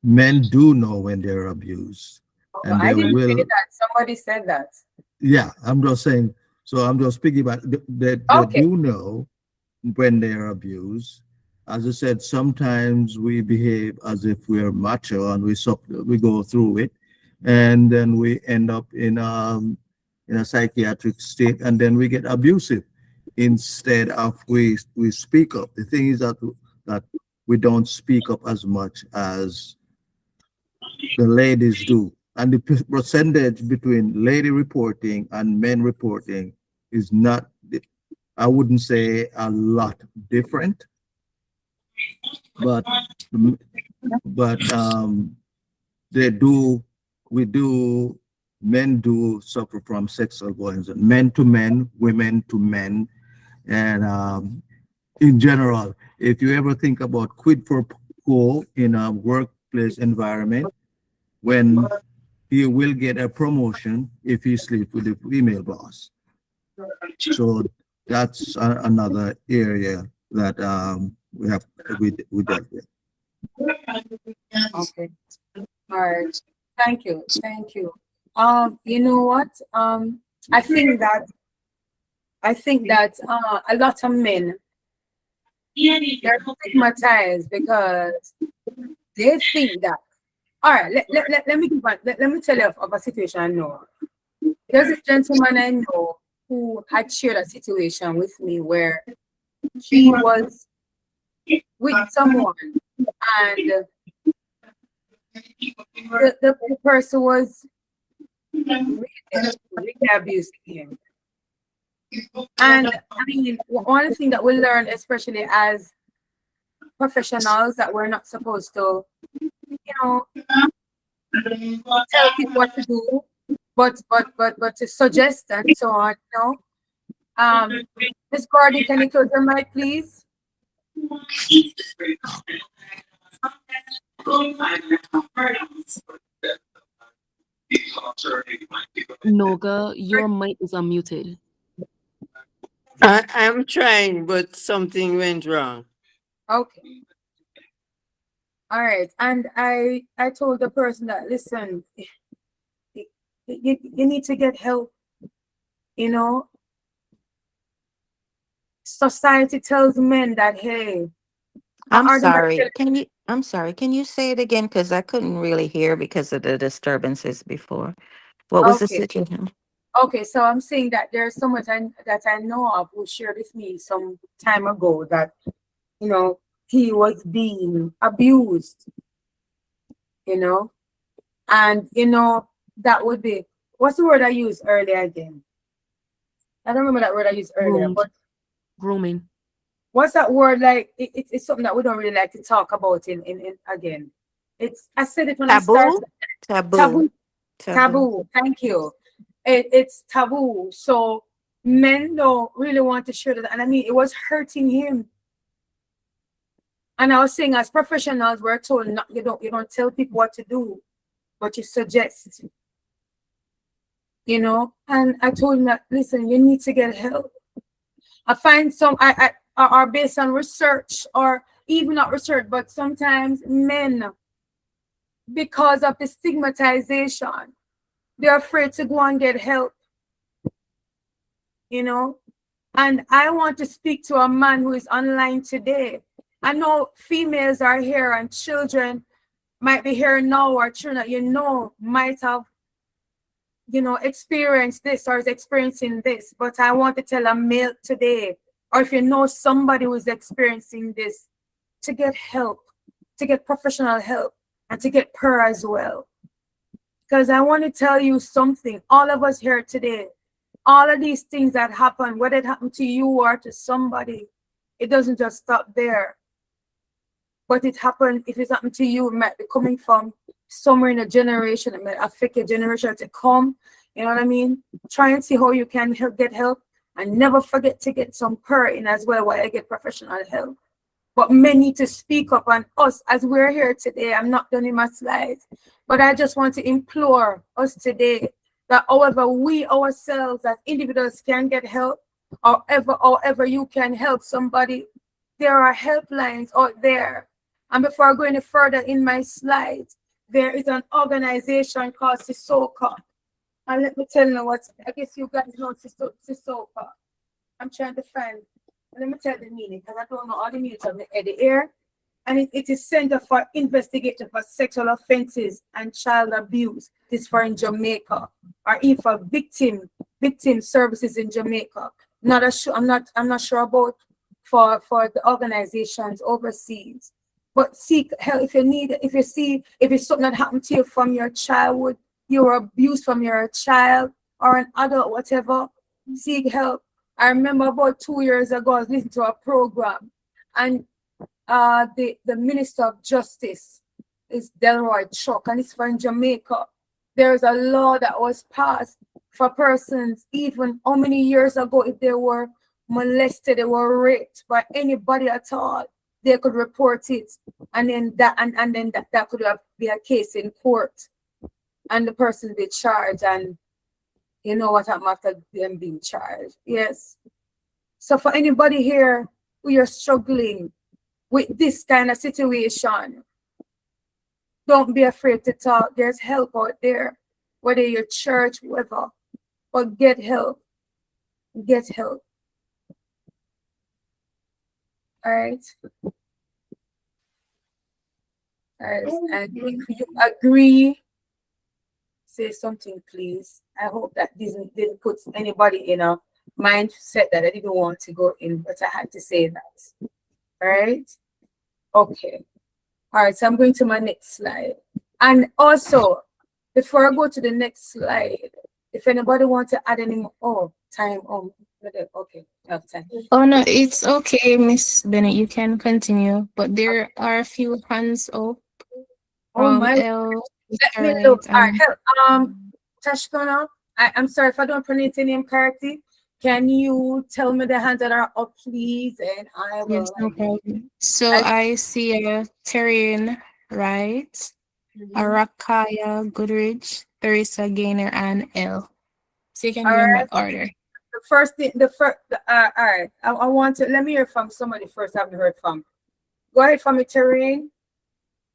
men do know when they're abused, and I they didn't say will. that. Somebody said that. Yeah, I'm just saying. So I'm just speaking about that. Okay. They do know when they're abused. As I said, sometimes we behave as if we're macho and we go through it, and then we end up in a psychiatric state, and then we get abusive instead of we speak up. The thing is that we don't speak up as much as the ladies do, and the percentage between lady reporting and men reporting is not, I wouldn't say a lot different, but men do suffer from sexual violence, men to men, women to men, and in general, if you ever think about quid pro quo in a workplace environment, when he will get a promotion if he sleeps with a female boss. So that's another area that we dealt with. Okay. All right. Thank you. Thank you. You know what? I think that a lot of men, they're stigmatized because they think that. All right. Let me tell you of a situation I know. There's a gentleman I know who had shared a situation with me where he was with someone and the person was really abusing him. And I mean, one thing that we learn, especially as professionals, that we're not supposed to, tell people what to do, but to suggest and so on, Ms. Gordy, can you close your mic, please? Noga, your mic is unmuted. I'm trying, but something went wrong. Okay. All right. And I told the person that, listen, you need to get help. Society tells men that, hey, I'm are the sorry. I'm sorry. Can you say it again? Because I couldn't really hear because of the disturbances before. What was the okay. situation? Okay, so I'm saying that there's someone that I know of who shared with me some time ago that, he was being abused, and, that would be, what's the word I used earlier again? I don't remember that word I used earlier, but Grooming. what's that word like? It's something that we don't really like to talk about in again. I said it when I started. Taboo. Taboo. Thank you. It's taboo. So men don't really want to share that. And I mean, it was hurting him. And I was saying, as professionals, we're told not, you don't tell people what to do, but you suggest. And I told him that, listen, you need to get help. I find some are based on research, or even not research, but sometimes men, because of the stigmatization, they're afraid to go and get help. And I want to speak to a man who is online today. I know females are here and children might be here now, or children that might have experienced this or is experiencing this. But I want to tell a male today, or if you know somebody who is experiencing this, to get help, to get professional help, and to get prayer as well. Because I want to tell you something, all of us here today, all of these things that happen, whether it happened to you or to somebody, it doesn't just stop there. But it happened, if it's happened to you, it might be coming from somewhere in a generation. It might affect your generation to come. You know what I mean? Try and see how you can get help, and never forget to get some prayer in as well while you get professional help. But men need to speak up, and us, as we're here today, I'm not done in my slides, but I just want to implore us today that however we ourselves as individuals can get help, however you can help somebody, there are helplines out there. And before I go any further in my slides, there is an organization called Sisoka. And let me tell you what, I guess you guys know Sisoka. I'm trying to find, let me tell the meaning, because I don't know all the meanings of the air. And it is Center for Investigation for Sexual Offenses and Child Abuse. This for in Jamaica, or even for victim services in Jamaica. I'm not sure about for the organizations overseas. But seek help if you need, if it's something that happened to you from your childhood, you were abused from your child or an adult, whatever, seek help. I remember about 2 years ago, I was listening to a program, and the Minister of Justice is Delroy Chuck, and it's from Jamaica. There's a law that was passed for persons, even how many years ago, if they were molested, they were raped by anybody at all, they could report it, and then that could be a case in court, and the person be charged, and you know what happened after them being charged. Yes. So for anybody here who you're struggling with this kind of situation, don't be afraid to talk. There's help out there, whether you're church, whoever, but get help. Get help. All right. And if you agree, say something, please. I hope that didn't put anybody in a mindset that I didn't want to go in, but I had to say that. All right. Okay. All right. So I'm going to my next slide. And also, before I go to the next slide, if anybody wants to add any more time, Okay, okay. Oh no, it's okay, Miss Bennett. You can continue, but there are a few hands up Oh from my, L, let me right, look. All right, and Tashkona, I'm sorry if I don't pronounce your name correctly. Can you tell me the hands that are up, please? And I yes, will. no problem. So I, I see a Terrian, right, a Rakaya Goodrich, Teresa Gaynor, and L. So you can all go in right. that order. The first thing, all right. I want to let me hear from somebody first. I haven't heard from. Go ahead for me, Terrain,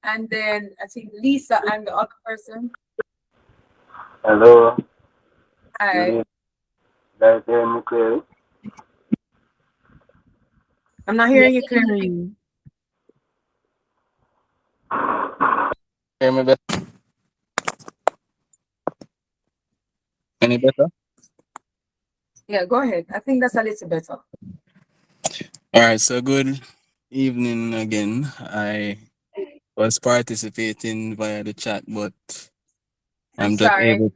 and then I think Lisa and the other person. Hello. Hi. Guys, hear me clearly? I'm not hearing you clearly. Hear me better? Any better? Yeah, go ahead. I think that's a little better. All right, so good evening again. I was participating via the chat, but I'm I'm just sorry. able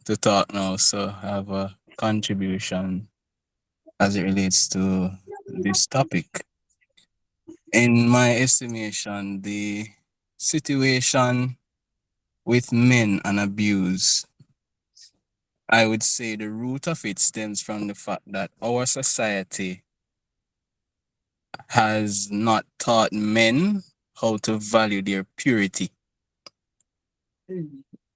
to talk now, so I have a contribution as it relates to this topic. In my estimation, the situation with men and abuse, I would say the root of it stems from the fact that our society has not taught men how to value their purity.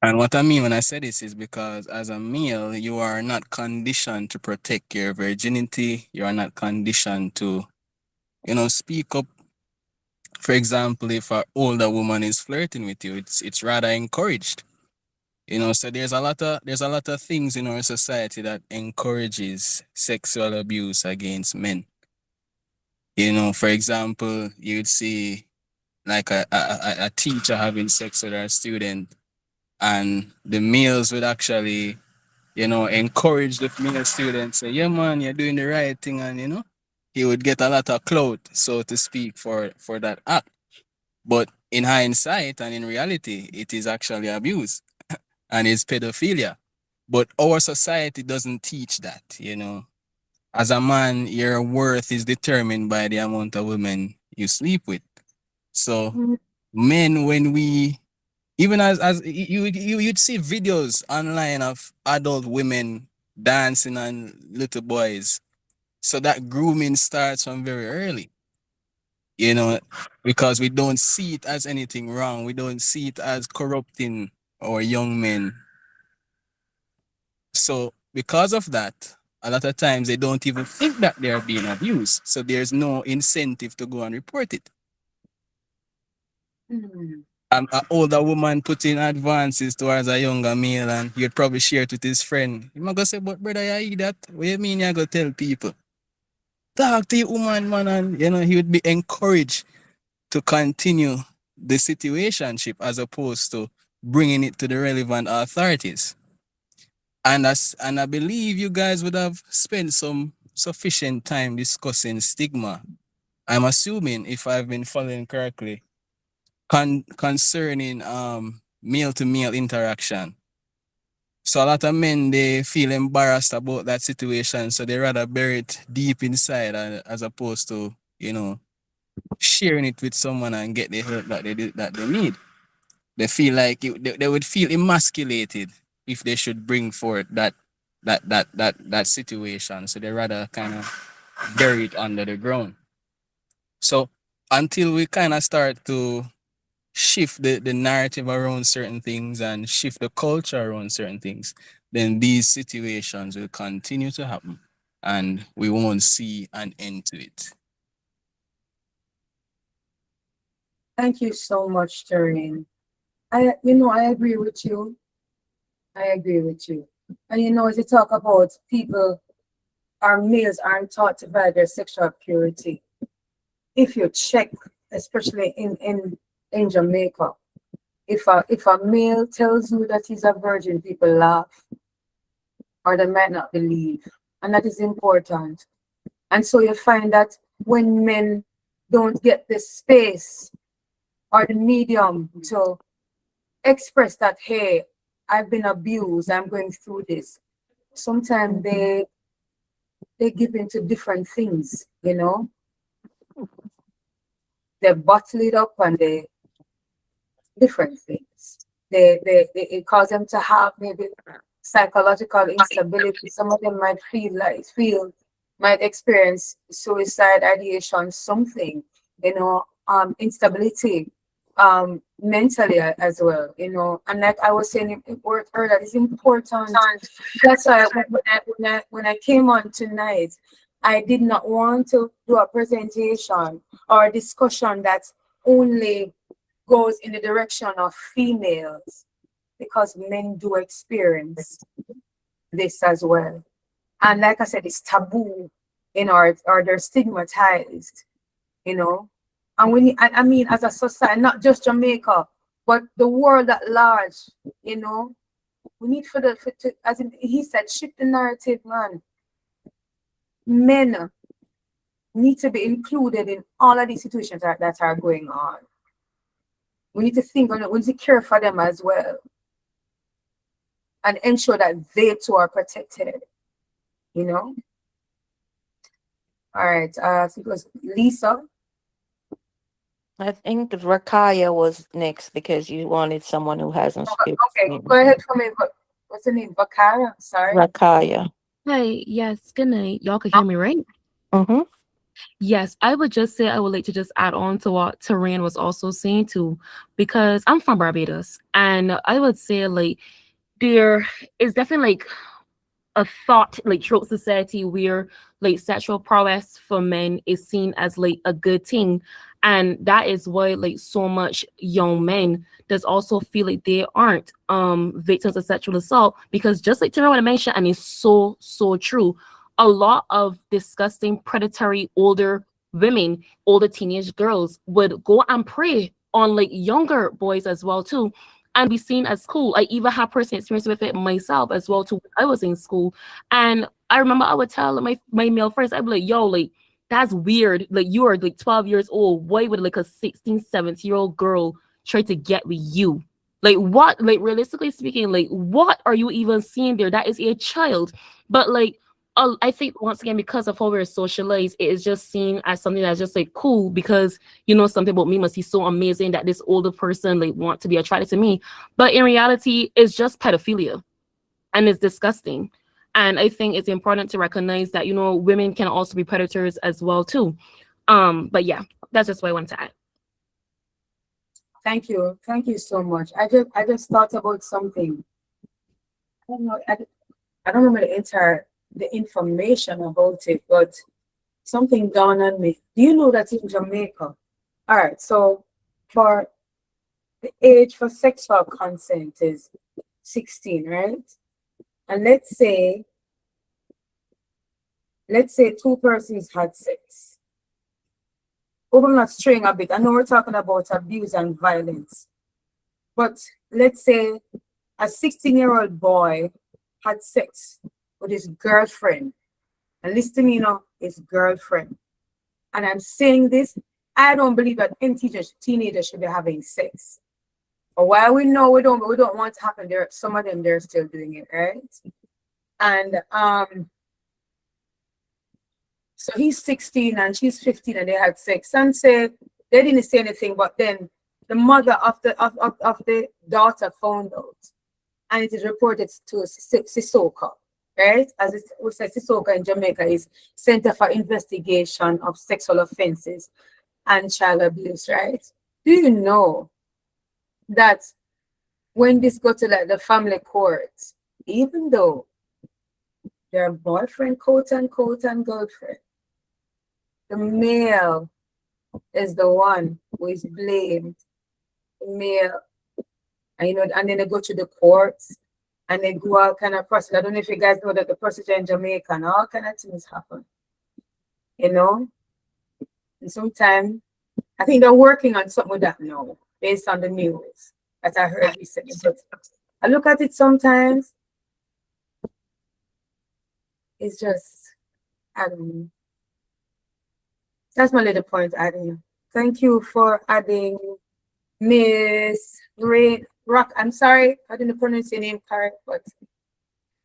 And what I mean when I say this is because as a male, you are not conditioned to protect your virginity. You are not conditioned to, speak up. For example, if an older woman is flirting with you, it's rather encouraged. So there's a lot of things in our society that encourages sexual abuse against men. For example, you'd see like a teacher having sex with her student, and the males would actually, encourage the male student, say, yeah man, you're doing the right thing, and he would get a lot of clout, so to speak, for that act. But in hindsight and in reality, it is actually abuse and it's pedophilia. But our society doesn't teach that. As a man, your worth is determined by the amount of women you sleep with. So men, when we even as you'd see videos online of adult women dancing and little boys. So that grooming starts from very early, you know, because we don't see it as anything wrong. We don't see it as corrupting our young men. So because of that, a lot of times they don't even think that they are being abused. So there's no incentive to go and report it. An older woman putting advances towards a younger male, and he'd probably share it with his friend. You might go say, but brother, you eat that? What do you mean you go tell people? Talk to your woman, man, and he would be encouraged to continue the situationship as opposed to bringing it to the relevant authorities. And I believe you guys would have spent some sufficient time discussing stigma. I'm assuming, if I've been following correctly, concerning male to male interaction. So a lot of men, they feel embarrassed about that situation, so they rather bury it deep inside as opposed to sharing it with someone and get the help that they need. They feel like they would feel emasculated if they should bring forth that situation, so they rather kind of bury it under the ground. So until we kind of start to shift the narrative around certain things and shift the culture around certain things, then these situations will continue to happen and we won't see an end to it. Thank you so much, Terrain. I agree with you. I agree with you. And as you talk about people, our males aren't taught to value their sexual purity. If you check, especially in Jamaica, if a male tells you that he's a virgin, people laugh or they might not believe. And that is important. And so you find that when men don't get the space or the medium to express that, hey, I've been abused, I'm going through this. Sometimes they they give into different things, you know. They bottle it up and they different things. It cause them to have maybe psychological instability. Some of them might might experience suicide ideation, something, you know, instability, mentally as well, you know. And like I was saying earlier, it's important. That's why when I came on tonight, I did not want to do a presentation or a discussion that only goes in the direction of females, because men do experience this as well. And like I said, it's taboo, you know, or they're stigmatized, you know. And I mean, as a society, not just Jamaica, but the world at large, you know, we need as he said, shift the narrative, man. Men need to be included in all of these situations that are going on. We need to think on it, we need to care for them as well, and ensure that they too are protected, you know. All right, I think it was Lisa. I think Rakaya was next because you wanted someone who hasn't spoken. Okay, go ahead for me. What's the name? Bakara? I'm sorry. Rakaya. Hi, yes, good night. Y'all can hear me, right? Mm-hmm. Yes, I would just say I would like to just add on to what Taran was also saying too, because I'm from Barbados, and I would say like there is definitely like a thought like throughout society where like sexual prowess for men is seen as like a good thing, and that is why like so much young men does also feel like they aren't victims of sexual assault, because just like Tara mentioned, and it's so true, a lot of disgusting predatory older women, older teenage girls would go and prey on like younger boys as well too, and be seen as cool. I even had personal experience with it myself as well too. When I was in school, and I remember I would tell my male friends, I'd be like, yo, like that's weird. Like you are like 12 years old. Why would like a 16, 17-year-old girl try to get with you? Like what? Like realistically speaking, like what are you even seeing there? That is a child. But like I think once again, because of how we're socialized, it is just seen as something that's just like cool, because you know something about me must be so amazing that this older person like want to be attracted to me. But in reality, it's just pedophilia, and it's disgusting. And I think it's important to recognize that, you know, women can also be predators as well too. But yeah, that's just what I wanted to add. Thank you so much. I just thought about something. I don't know. I don't remember the information about it, but something dawned on me. Do you know that in Jamaica? All right, so for the age for sexual consent is 16, right? And let's say two persons had sex. We're not straying a bit. I know we're talking about abuse and violence, but let's say a 16-year-old boy had sex with his girlfriend. And listen to me, you know, his girlfriend. And I'm saying this, I don't believe that any teenagers should be having sex. But while we know we don't want to happen, there some of them they're still doing it, right? And so he's 16 and she's 15 and they had sex. And say they didn't say anything, but then the mother of the daughter found out. And it is reported to Sissoka, right? As we say, Sissoka in Jamaica is Center for Investigation of Sexual Offenses and Child Abuse, right? Do you know that when this go to like the family court, even though their boyfriend, quote unquote, and girlfriend, the male is the one who is blamed, the male. And, you know, and then they go to the courts and they go all kind of process. I don't know if you guys know that the procedure in Jamaica and all kind of things happen, you know? And sometimes I think they're working on something with that now, based on the news that I heard recently. But I look at it sometimes, it's just, I don't know. That's my little point adding. Thank you for adding Miss Rock. I'm sorry, I didn't pronounce your name correct, but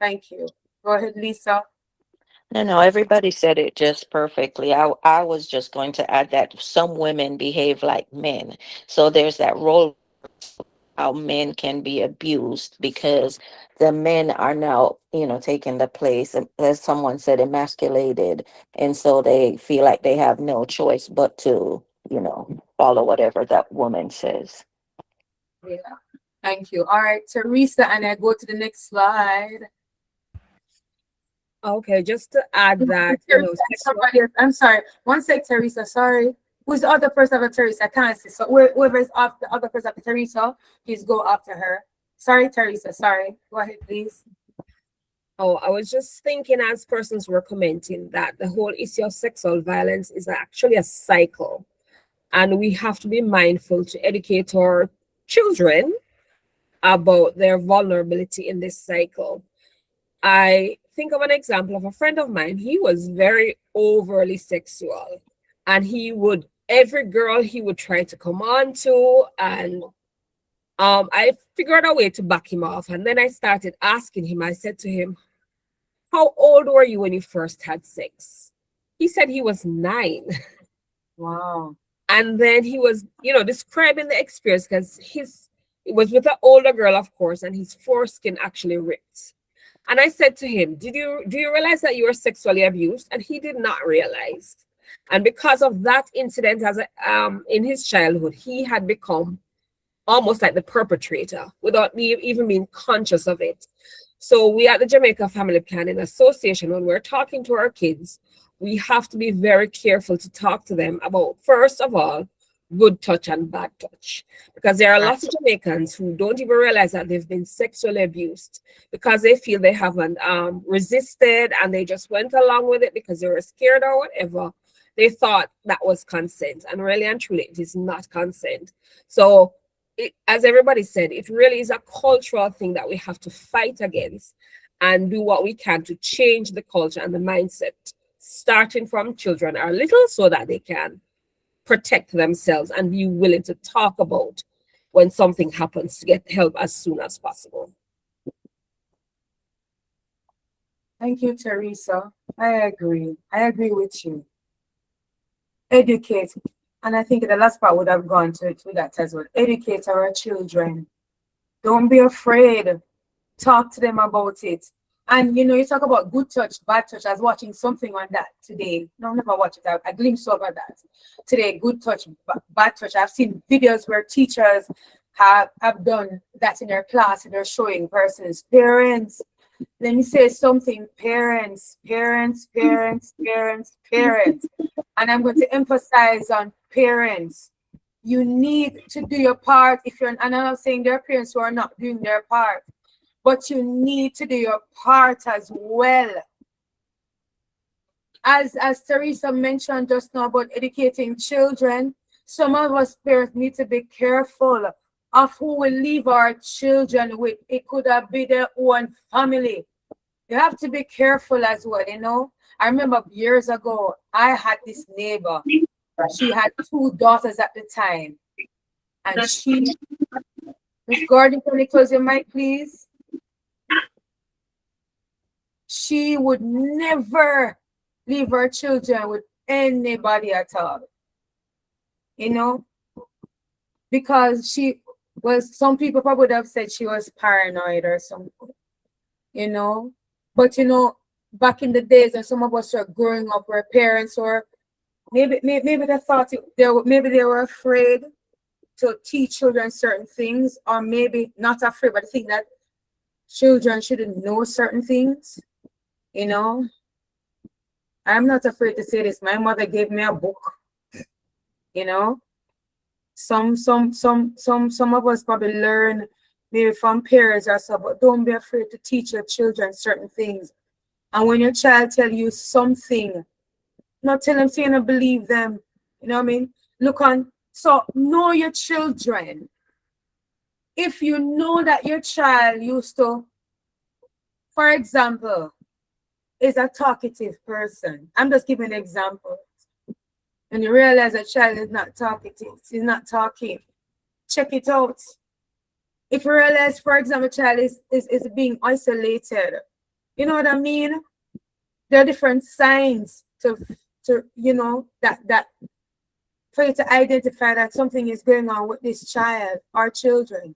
thank you. Go ahead, Lisa. No, everybody said it just perfectly. I was just going to add that some women behave like men. So there's that role how men can be abused because the men are now, taking the place, as someone said, emasculated. And so they feel like they have no choice but to, follow whatever that woman says. Yeah. Thank you. All right, Teresa, and I go to the next slide. Okay, just to add that, Somebody else. I'm sorry. One sec, Teresa. Sorry. Who's the other person after Teresa? I can't see. So whoever is after the other person after Teresa, please go after her. Sorry, Teresa. Sorry. Go ahead, please. Oh, I was just thinking as persons were commenting that the whole issue of sexual violence is actually a cycle. And we have to be mindful to educate our children about their vulnerability in this cycle. I think of an example of a friend of mine. He was very overly sexual, and every girl he would try to come on to, and I figured a way to back him off. And then I started asking him, I said to him, how old were you when you first had sex? He said he was 9. Wow. And then he was, describing the experience because it was with an older girl, of course, and his foreskin actually ripped. And I said to him, do you realize that you were sexually abused? And he did not realize. And because of that incident in his childhood, he had become almost like the perpetrator without me even being conscious of it. So we at the Jamaica Family Planning Association, when we're talking to our kids, we have to be very careful to talk to them about, first of all, good touch and bad touch. Because there are lots of Jamaicans who don't even realize that they've been sexually abused because they feel they haven't resisted and they just went along with it because they were scared or whatever. They thought that was consent, and really and truly, it is not consent. So as everybody said, it really is a cultural thing that we have to fight against and do what we can to change the culture and the mindset, starting from children are little so that they can protect themselves and be willing to talk about when something happens to get help as soon as possible. Thank you, Teresa. I agree. I agree with you. Educate. And I think the last part would have gone to that as well. Educate our children. Don't be afraid. Talk to them about it. And you talk about good touch, bad touch. I was watching something on that today. No, I've never watched it. I glimpsed over that today. Good touch, bad touch. I've seen videos where teachers have done that in their class and they're showing persons. Parents, let me say something. Parents. And I'm going to emphasize on parents. You need to do your part. And I'm not saying there are parents who are not doing their part, but you need to do your part as well. As Teresa mentioned just now about educating children, some of us parents need to be careful of who we leave our children with. It could have been their own family. You have to be careful as well, I remember years ago, I had this neighbor. She had 2 daughters at the time. And Miss Gordon, can you close your mic, please? She would never leave her children with anybody at all. Because some people probably would have said she was paranoid or something, But, back in the days when some of us were growing up, our parents were, maybe they thought maybe they were afraid to teach children certain things, or maybe not afraid, but I think that children shouldn't know certain things. I'm not afraid to say this. My mother gave me a book. Some of us probably learn maybe from parents or so, but don't be afraid to teach your children certain things. And when your child tell you something, not tell them, say you don't believe them. You know what I mean? So know your children. If you know that your child used to, for example, is a talkative person. I'm just giving an example. And you realize a child is not talkative, he's not talking. Check it out. If you realize, for example, a child is being isolated, you know what I mean? there are different signs to you know that for you to identify that something is going on with this child or children.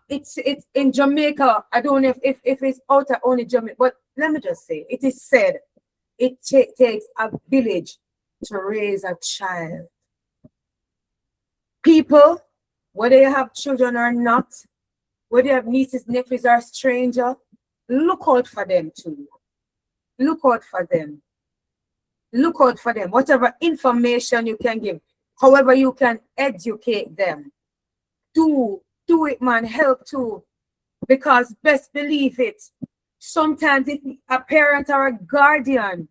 It's in Jamaica. I don't know if it's out of only Jamaica, but let me just say, it is said it takes a village to raise a child. People, whether you have children or not, whether you have nieces, nephews, or stranger, look out for them too. Look out for them. Look out for them. Whatever information you can give, however you can educate them, do it, man. Help too, because best believe it. Sometimes if a parent or a guardian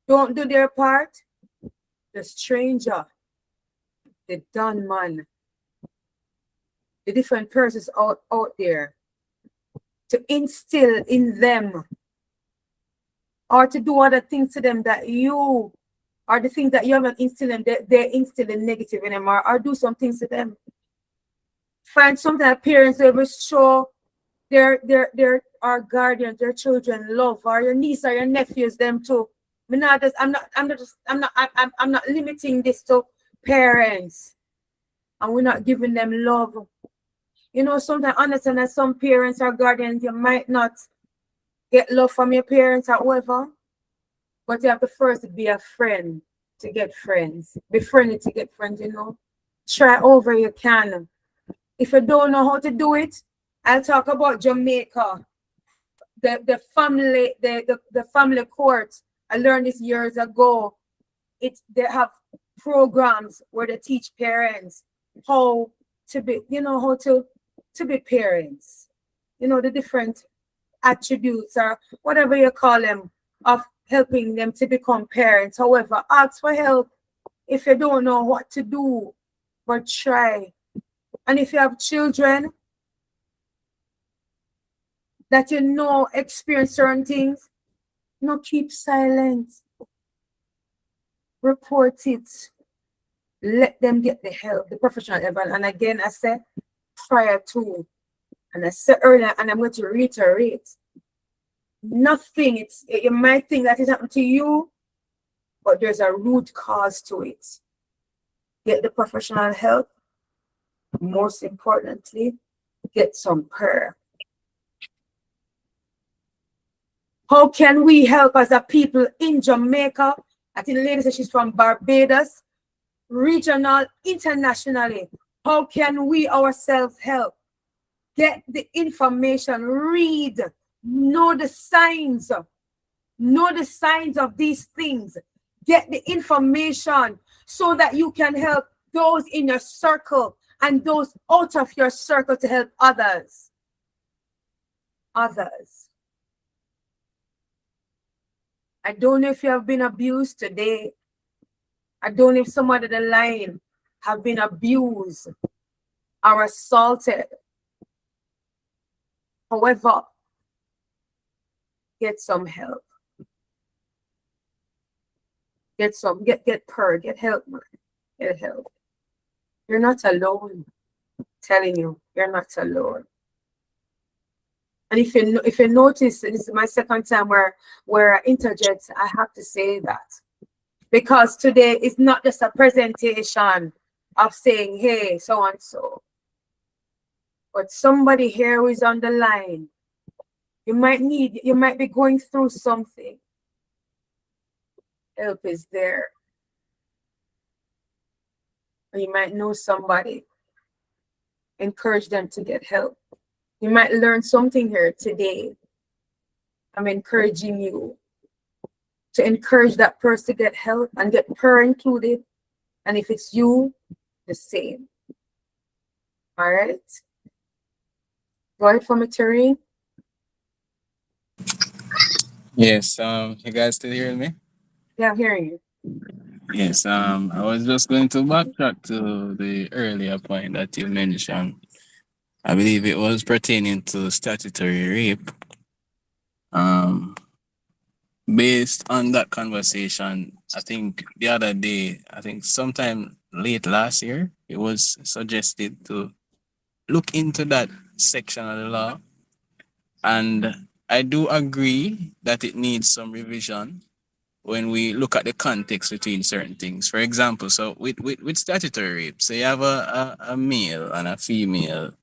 don't do their part, the stranger, the done man, the different persons out there, to instill in them or to do other things to them that you, or the things that you haven't instilled in them, they're instilling negative in them, or do some things to them. Find something that parents ever show their guardians, their children love, or your niece or your nephews, them too. I'm not limiting this to parents, and we're not giving them love. You know, sometimes understand that some parents or guardians, you might not get love from your parents or whoever, but you have to first be a friend to get friends. Be friendly to get friends, you know. Try over you can. If you don't know how to do it, I'll talk about Jamaica. The family court. I learned this years ago. They have programs where they teach parents how to be, you know, how to be parents. You know, the different attributes or whatever you call them of helping them to become parents. However, ask for help if you don't know what to do, but try. And if you have children that you know experience certain things, no, keep silent. Report it. Let them get the help, the professional help. And again, I said prior to, and I said earlier, and I'm going to reiterate, nothing, you might think that it happened to you, but there's a root cause to it. Get the professional help. Most importantly, get some prayer. How can we help as a people in Jamaica? I think the lady said she's from Barbados, regional, internationally. How can we ourselves help? Get the information, read, know the signs of these things. Get the information so that you can help those in your circle and those out of your circle to help others. I don't know if you have been abused today. I don't know if somebody on the line have been abused or assaulted. However, get some help. Get help, man. Get help. You're not alone. I'm telling you, you're not alone. And if you notice, this is my second time where I interject, I have to say that. Because today is not just a presentation of saying, hey, so and so. But somebody here who is on the line, you might be going through something. Help is there. Or you might know somebody. Encourage them to get help. You might learn something here today. I'm encouraging you to encourage that person to get help and get prayer included. And if it's you, the same. All right? Go ahead for me, Terry. Yes, you guys still hearing me? Yeah, I'm hearing you. Yes, I was just going to backtrack to the earlier point that you mentioned. I believe it was pertaining to statutory rape. Based on that conversation, I think the other day, I think sometime late last year, it was suggested to look into that section of the law and I do agree that it needs some revision when we look at the context between certain things. For example, so with statutory rape, so you have a male and a female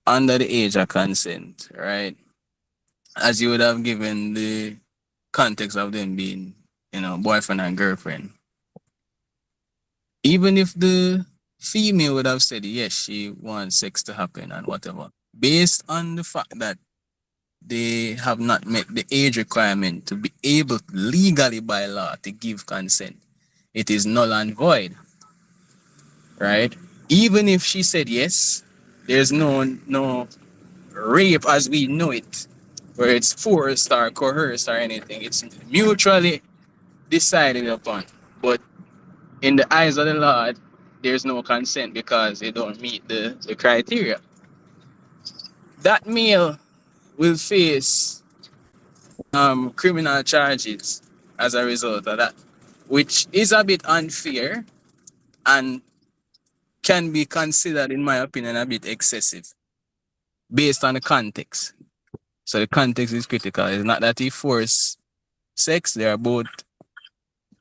under the age of consent, right? As you would have given the context of them being, boyfriend and girlfriend. Even if the female would have said yes, she wants sex to happen and whatever, based on the fact that they have not met the age requirement to be able legally by law to give consent, it is null and void, right? Even if she said yes, there's no rape as we know it, where it's forced or coerced or anything. It's mutually decided upon. But in the eyes of the law, there's no consent because they don't meet the criteria. That male will face criminal charges as a result of that, which is a bit unfair and can be considered, in my opinion, a bit excessive based on the context. So the context is critical. It's not that he forced sex, they are both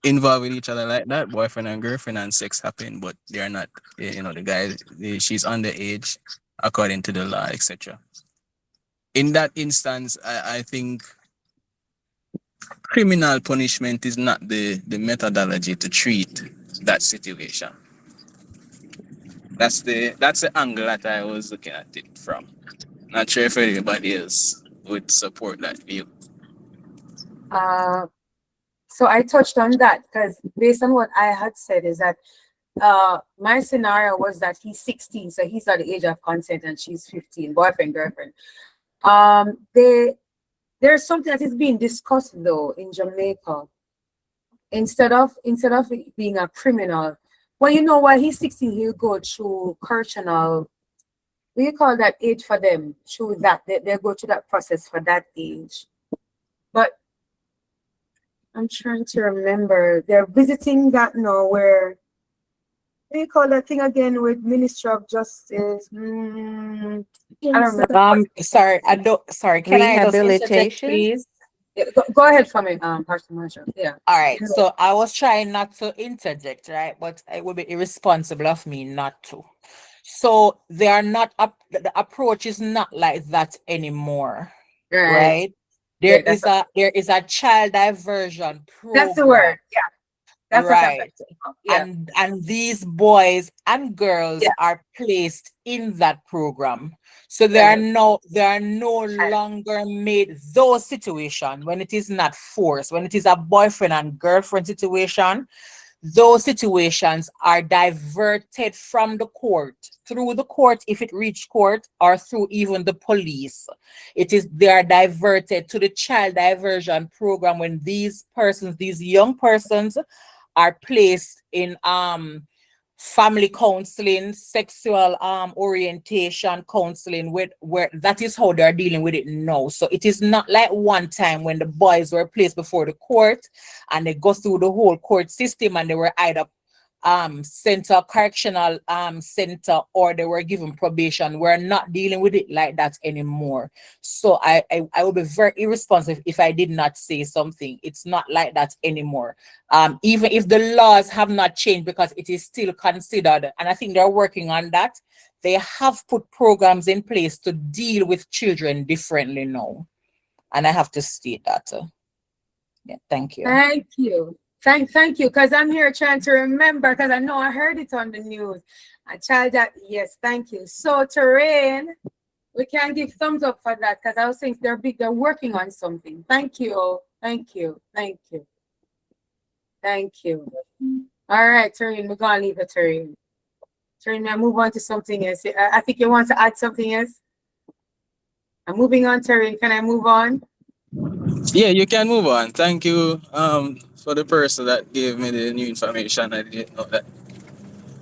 involved with each other like that, boyfriend and girlfriend, and sex happened, but they are not, the guy, she's underage according to the law, etc. In that instance, I think criminal punishment is not the methodology to treat that situation. That's the angle that I was looking at it from. Not sure if anybody else would support that view. So I touched on that because based on what I had said is that my scenario was that he's 16, so he's at the age of consent and she's 15, boyfriend, girlfriend. There's something that is being discussed though in Jamaica. Instead of it being a criminal, well, you know, while he's 16, he'll go through correctional. We call that age for them. Through that, they go through that process for that age. But I'm trying to remember. They're visiting that now where what do you call that thing again with Ministry of Justice? I don't remember. Sorry, can I just interject, Rehabilitation. please? Yeah, go ahead for me, Pastor Marshall. Yeah. All right, so I was trying not to interject, right? But it would be irresponsible of me not to. So they are not up. The approach is not like that anymore, right? There is a child diversion program. That's the word. Yeah. That's right. Yeah. And these boys and girls are placed in that program. So they are no longer made those situations when it is not forced, when it is a boyfriend and girlfriend situation. Those situations are diverted from the court, through the court if it reached court, or through even the police. They are diverted to the child diversion program when these young persons are placed in family counseling, sexual orientation counseling, where that is how they're dealing with it now. So it is not like one time when the boys were placed before the court and they go through the whole court system and they were either sent to a correctional center or they were given probation. We're not dealing with it like that anymore. So I would be very irresponsible if I did not say something. It's not like that anymore. Even if the laws have not changed, because it is still considered, and I think they're working on that, they have put programs in place to deal with children differently now. And I have to state that. Yeah, thank you. Thank you. Thank you, because I'm here trying to remember, because I know I heard it on the news. A child that, yes, thank you. So, Terrain, we can give thumbs up for that, because I was saying they're working on something. Thank you. Thank you. Thank you. Thank you. All right, Terrain, we're going to leave it, Terrain. Terrain, now move on to something else. I think you want to add something else. I'm moving on, Terrain. Can I move on? Yeah, you can move on. Thank you for the person that gave me the new information. I didn't know that.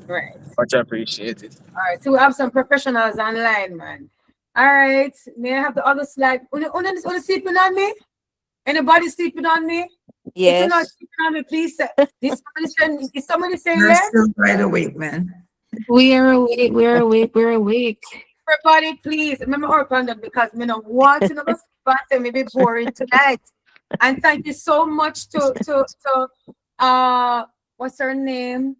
Right. Much appreciated. All right, so we have some professionals online, man. All right, may I have the other slide? Only sleeping on me? Anybody sleeping on me? Yes. If you're not sleeping on me, please say. Is somebody saying You're yes? still wide awake, man. We are awake. We're awake. We're awake. Everybody, please remember our conduct, because we don't want to know. Pastor may be boring tonight. And thank you so much to what's her name?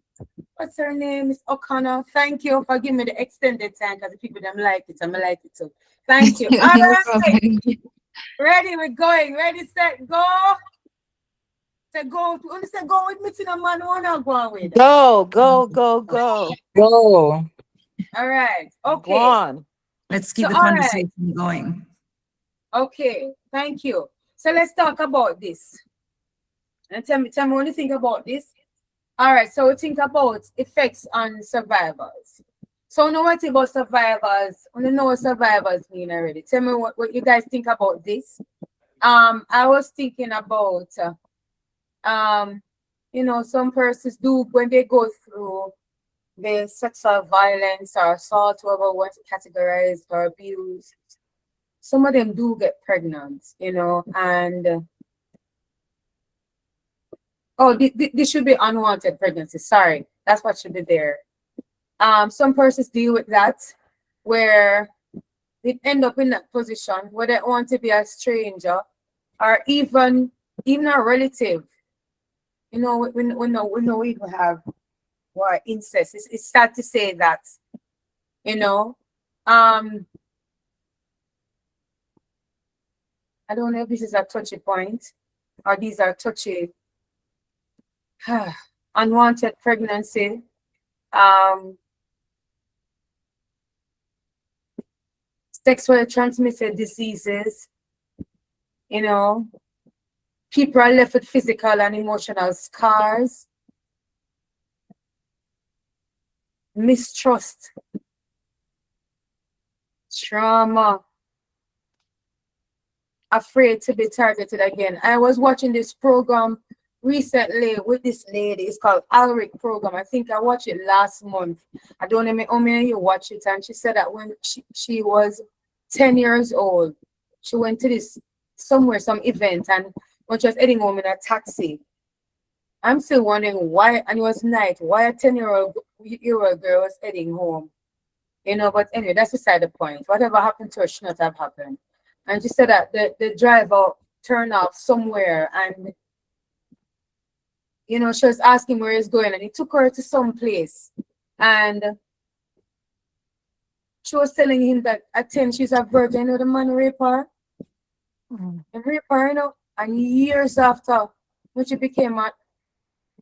What's her name? Miss O'Connor. Thank you for giving me the extended time because the people them like it. I'm like it too. Thank you. All No right. problem. Ready, we're going. Ready, set, go. Say go. Only say go with me to the man who wanna go with. Go, go, go, go. Go. All right. Go Okay. on. Let's keep So, the all right. conversation going. Okay. Thank you. So let's talk about this. And tell me what you think about this. All right. So we think about effects on survivors. So know what about survivors? I know what survivors mean already. Tell me what you guys think about this. I was thinking about some persons do when they go through the sexual violence or assault, whoever wants to categorize or abuse. Some of them do get pregnant, and this should be unwanted pregnancy. Sorry, that's what should be there. Some persons deal with that where they end up in that position where they want to be a stranger or even a relative. We know we even have incest. It's sad to say that, I don't know if this is a touchy point or these are touchy unwanted pregnancy. Sexually transmitted diseases, people are left with physical and emotional scars, mistrust, trauma, afraid to be targeted again. I was watching this program recently with this lady. It's called Alric program. I think I watched it last month. I don't know how many of you watch it. And she said that when she was 10 years old, she went to some event, and when she was heading home in a taxi, I'm still wondering why, and it was night, why a 10-year-old girl was heading home. But anyway, that's beside the point. Whatever happened to her should not have happened. And she said that the driver turned off somewhere, and she was asking where he's going, and he took her to some place. And she was telling him that at 10 she's a virgin, the man raped her. And raped her, and years after, when she became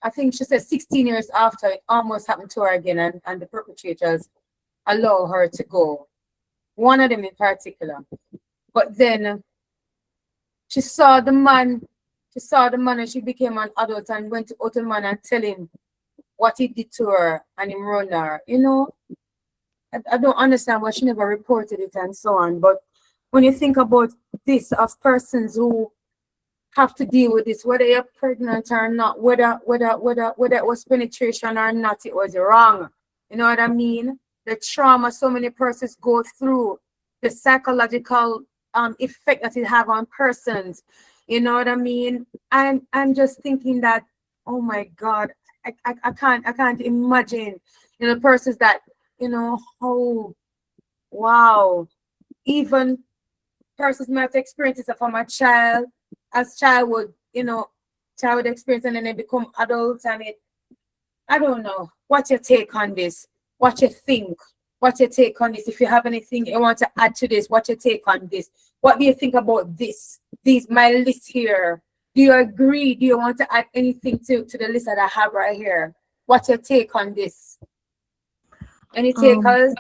I think she said 16 years after, it almost happened to her again, and the perpetrators allow her to go. One of them in particular. But then she saw the man and she became an adult and went to the man and tell him what he did to her and him run her. I don't understand why she never reported it and so on. But when you think about this of persons who have to deal with this, whether you're pregnant or not, whether it was penetration or not, it was wrong. You know what I mean? The trauma so many persons go through, the psychological effect that it have on persons. You know what I mean? And I'm just thinking that, oh my God, I can't imagine, persons that, oh wow, even persons might have experiences from a child, as childhood experience, and then they become adults, and I don't know. What's your take on this? What you think? What's your take on this? If you have anything you want to add to this, what's your take on this? What do you think about this? My list here. Do you agree? Do you want to add anything to the list that I have right here? What's your take on this? Any takers?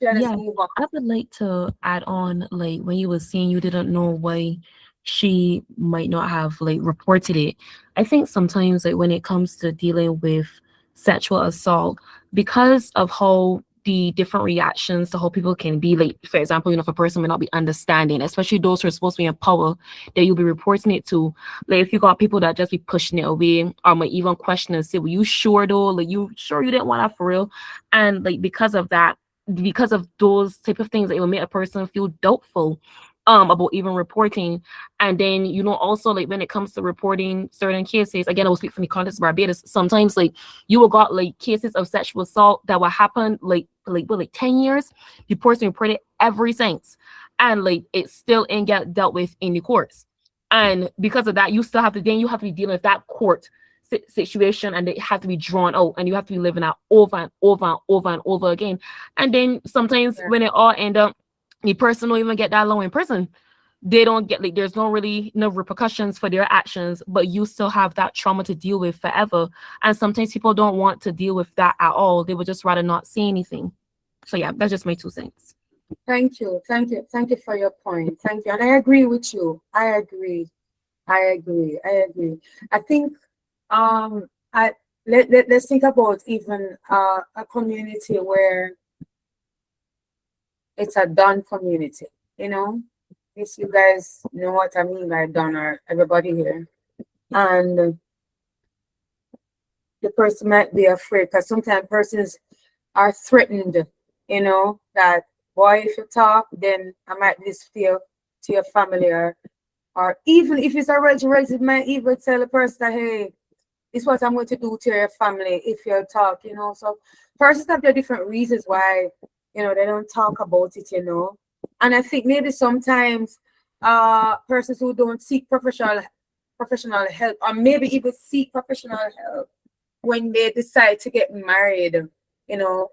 Yeah, I would like to add on, like, when you were saying you didn't know why she might not have reported it. I think sometimes, like, when it comes to dealing with sexual assault, because of how the different reactions to how people can be, like, for example, if a person may not be understanding, especially those who are supposed to be in power, that you'll be reporting it to. Like, if you got people that just be pushing it away, or might even question and say, "Well, you sure though? Like, you sure you didn't want that for real?" And because of those type of things, it will make a person feel doubtful about even reporting. And then also, like, when it comes to reporting certain cases, again, I will speak from the context of Barbados, sometimes you will got cases of sexual assault that will happen 10 years, the person reported every since. and like it still ain't get dealt with in the courts. And because of that, you still have to then you have to be dealing with that court situation, and they have to be drawn out, and you have to be living out over and over and over and over again. And then sometimes when it all end up, the person don't even get that long in prison. They don't get, like, there's no really no repercussions for their actions, but you still have that trauma to deal with forever. And sometimes people don't want to deal with that at all. They would just rather not say anything. So yeah, that's just my 2 cents. Thank you. Thank you. Thank you for your point. Thank you. And I agree with you. I agree. I think let's think about even a community where it's a done community, you know? Yes, you guys know what I mean by done, or everybody here. And the person might be afraid, because sometimes persons are threatened, you know, that, boy, if you talk, then I might do this to your family, or even if it's a relative, might even tell the person that, hey, this is what I'm going to do to your family if you talk, you know. So persons have their different reasons why, you know, they don't talk about it, you know. And I think maybe sometimes persons who don't seek professional help, or maybe even seek professional help when they decide to get married, you know,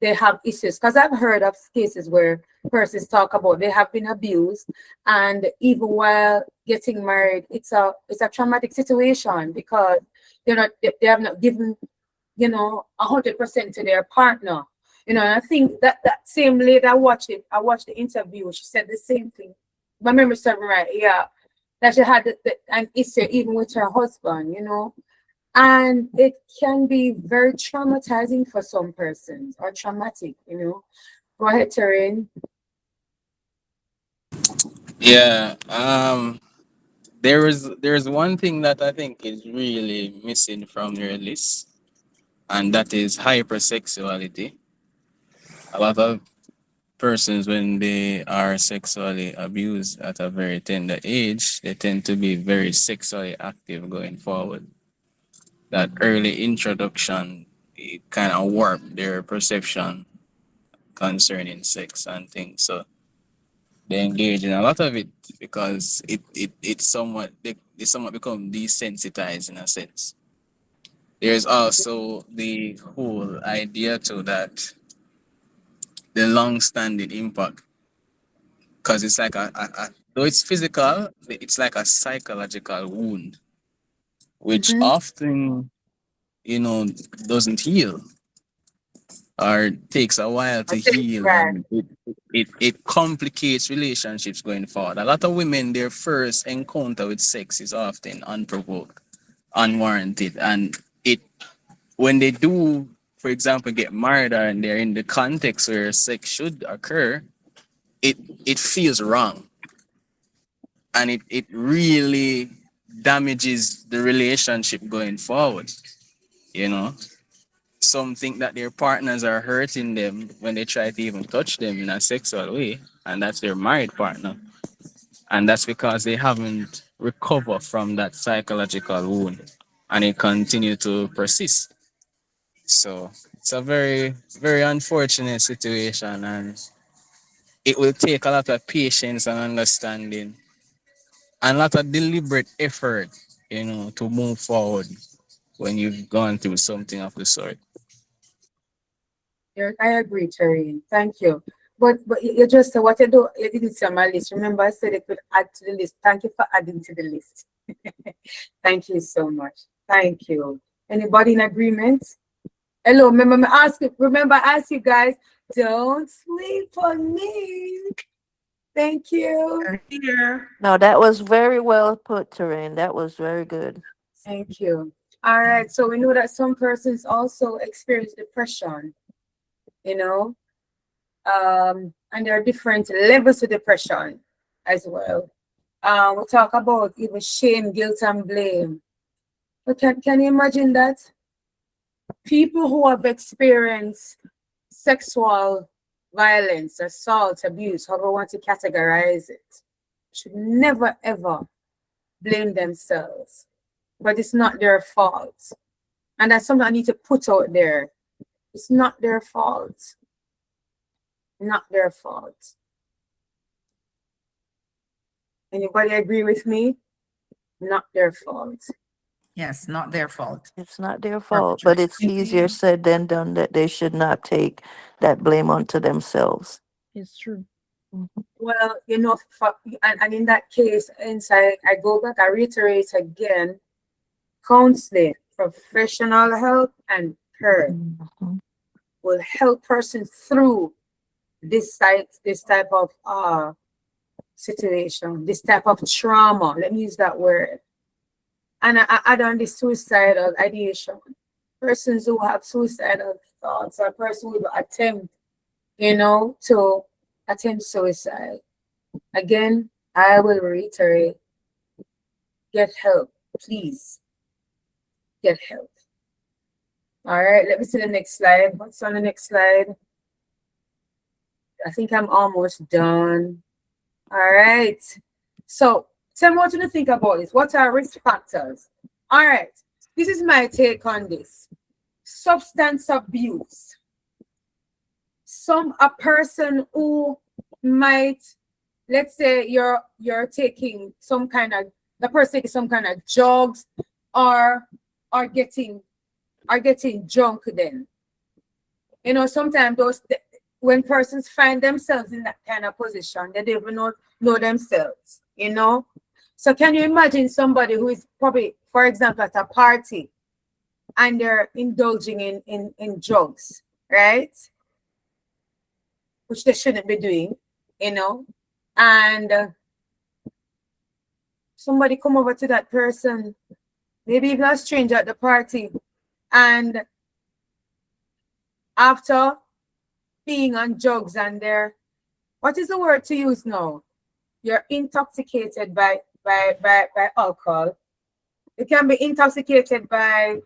they have issues. Because I've heard of cases where persons talk about they have been abused, and even while getting married, it's a traumatic situation, because they have not given, you know, 100% to their partner. You know, and I think that same lady, I watched the interview, she said the same thing. My memory serves me right, yeah. That she had an issue even with her husband, you know. And it can be very traumatizing for some persons, or traumatic, you know. Go ahead, Terry. Yeah. There's one thing that I think is really missing from your list, and that is hypersexuality. A lot of persons, when they are sexually abused at a very tender age, they tend to be very sexually active going forward. That early introduction, it kind of warped their perception concerning sex and things. So they engage in a lot of it because they somewhat become desensitized in a sense. There's also the whole idea to that the long-standing impact, because it's like though it's physical, it's like a psychological wound, which often, you know, doesn't heal or takes a while to heal, and it complicates relationships going forward. A lot of women, their first encounter with sex is often unprovoked, unwarranted, and it when they do, for example, get married and they're in the context where sex should occur, it feels wrong, and it really damages the relationship going forward. You know, some think that their partners are hurting them when they try to even touch them in a sexual way, and that's their married partner, and that's because they haven't recovered from that psychological wound, and it continue to persist. So it's a very, very unfortunate situation, and it will take a lot of patience and understanding and a lot of deliberate effort, you know, to move forward when you've gone through something of the sort. I agree, Terry. Thank you. But you just said what you do, you didn't say on my list. Remember, I said it would add to the list. Thank you for adding to the list. Thank you so much. Thank you. Anybody in agreement? Hello, remember I asked you guys, don't sleep on me. Thank you. No, that was very well put, Terrain. That was very good. Thank you. All right, so we know that some persons also experience depression, you know, and there are different levels of depression as well. We talk about even shame, guilt, and blame. But can you imagine that? People who have experienced sexual violence, assault, abuse, however you want to categorize it, should never ever blame themselves. But it's not their fault. And that's something I need to put out there. It's not their fault. Not their fault. Anybody agree with me? Not their fault. Yes, not their fault. It's not their fault, but it's easier said than done that they should not take that blame onto themselves. It's true. Well, and in that case, inside, I go back, I reiterate again, counseling, professional help, and her will help person through this type of situation, this type of trauma. Let me use that word. And I add on the suicidal ideation. Persons who have suicidal thoughts or person who attempt, to attempt suicide. Again, I will reiterate, get help, please. Get help. All right, let me see the next slide. What's on the next slide? I think I'm almost done. All right. So tell me what you think about this. What are risk factors? All right. This is my take on this. Substance abuse. A person who might, let's say you're taking some kind of, the person taking some kind of drugs or getting drunk then. Sometimes when persons find themselves in that kind of position, they don't even know themselves, So can you imagine somebody who is probably, for example, at a party and they're indulging in drugs, right? Which they shouldn't be doing, and somebody come over to that person, maybe even a stranger at the party, and after being on drugs and what is the word to use now? You're intoxicated by alcohol. You can be intoxicated by